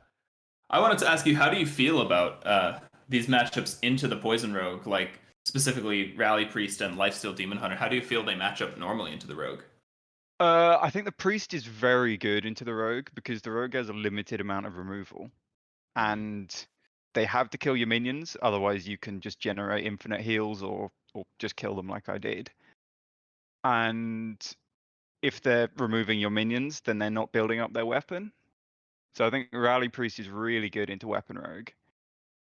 I wanted to ask you, how do you feel about these matchups into the Poison Rogue, like specifically Rally Priest and Lifesteal Demon Hunter? How do you feel they match up normally into the Rogue? I think the priest is very good into the rogue because the rogue has a limited amount of removal, Mhm. and they have to kill your minions. Otherwise, you can just generate infinite heals or just kill them like I did. And if they're removing your minions, then they're not building up their weapon. So I think Rally Priest is really good into Weapon Rogue.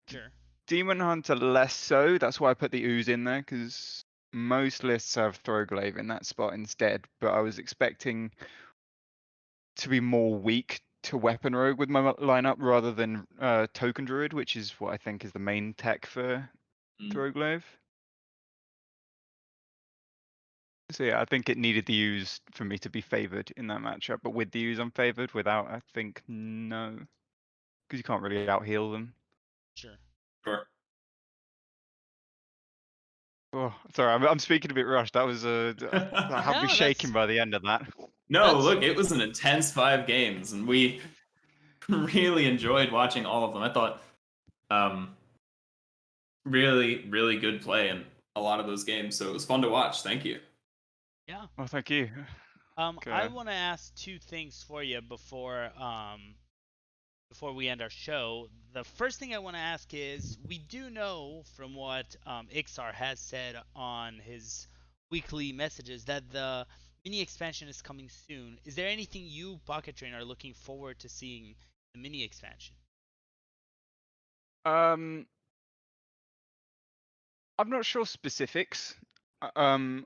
Sure. Demon Hunter less so. That's why I put the Ooze in there, because most lists have Throwglaive in that spot instead. But I was expecting to be more weak to Weapon Rogue with my lineup rather than Token Druid, which is what I think is the main tech for Mm. Throwglaive. So yeah, I think it needed the Ooze for me to be favored in that matchup. But with the Ooze, I'm favored. Without, I think no, because you can't really out heal them. Sure. Sure. Oh, sorry, I'm speaking a bit rushed. That was I had me No, shaking by the end of that. No, that's look, it was an intense 5 games, and we really enjoyed watching all of them. I thought um, really, really good play in a lot of those games, so it was fun to watch. Thank you. yeah. Well, thank you. I Okay. want to ask two things for you before we end our show. The first thing I want to ask is, we do know from what Ixar has said on his weekly messages that the mini expansion is coming soon. Is there anything you, Pocket Train, are looking forward to seeing the mini expansion? Um, I'm not sure specifics. Um,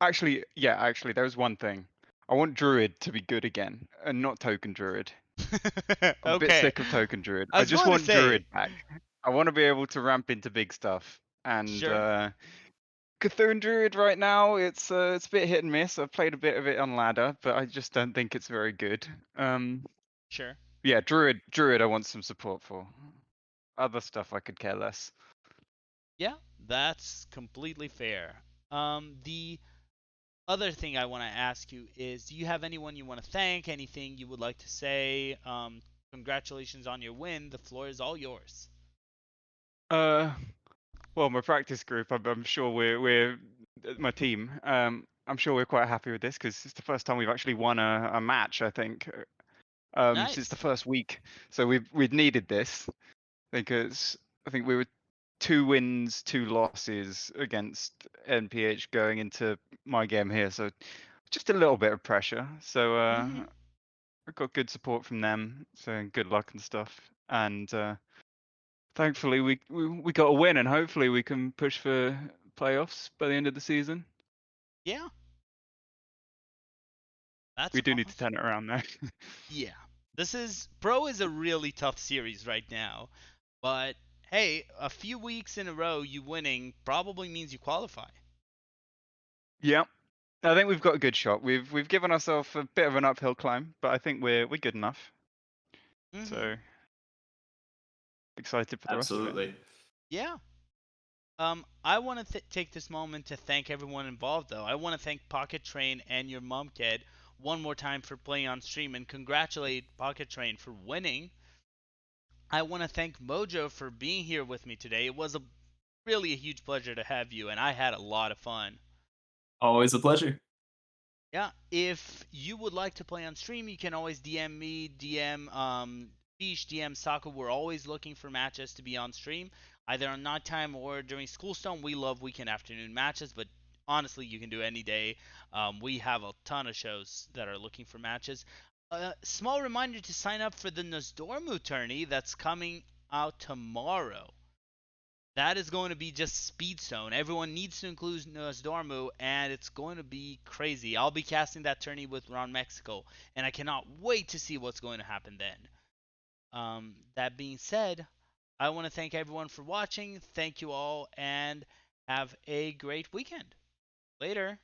actually, there's one thing. I want Druid to be good again, and not Token Druid. I'm a bit Okay. sick of Token Druid. I I was just going to want say, Druid back. I want to be able to ramp into big stuff. And sure, Cthulhu Druid right now, it's a bit hit and miss. I've played a bit of it on ladder, but I just don't think it's very good. sure. Yeah, Druid, I want some support for. Other stuff I could care less. Yeah, that's completely fair. The other thing I want to ask you is, do you have anyone you want to thank? Anything you would like to say? Congratulations on your win. The floor is all yours. Uh, well, my practice group, I'm sure we're my team. I'm sure we're quite happy with this because it's the first time we've actually won a match. I think since the Nice. first week. So we'd needed this because I think we were 2 wins, 2 losses against NPH going into my game here. So just a little bit of pressure. So Mhm. I got good support from them. So good luck and stuff. And thankfully we got a win, and hopefully we can push for playoffs by the end of the season. Yeah, that's We do need to awesome. turn it around there. Yeah. This is Pro is a really tough series right now, but hey, a few weeks in a row you winning probably means you qualify. Yeah, I think we've got a good shot. We've given ourselves a bit of an uphill climb, but I think we're good enough. Mhm. So excited for the rest of it. Absolutely. Yeah. I want to take this moment to thank everyone involved, though. I want to thank Pocket Train and your mom, kid, one more time for playing on stream, and congratulate Pocket Train for winning. I want to thank Mojo for being here with me today. It was really a huge pleasure to have you, and I had a lot of fun. Always a pleasure. Yeah, if you would like to play on stream, you can always DM me, DM Fish, DM Sako. We're always looking for matches to be on stream, either on nighttime or during Schoolstone. We love weekend afternoon matches, but honestly, you can do any day. We have a ton of shows that are looking for matches. Small reminder to sign up for the Nosdormu tourney that's coming out tomorrow. That is going to be just Speedstone. Everyone needs to include Nosdormu, and it's going to be crazy. I'll be casting that tourney with Ron Mexico, and I cannot wait to see what's going to happen then. That being said, I want to thank everyone for watching. Thank you all, and have a great weekend. Later.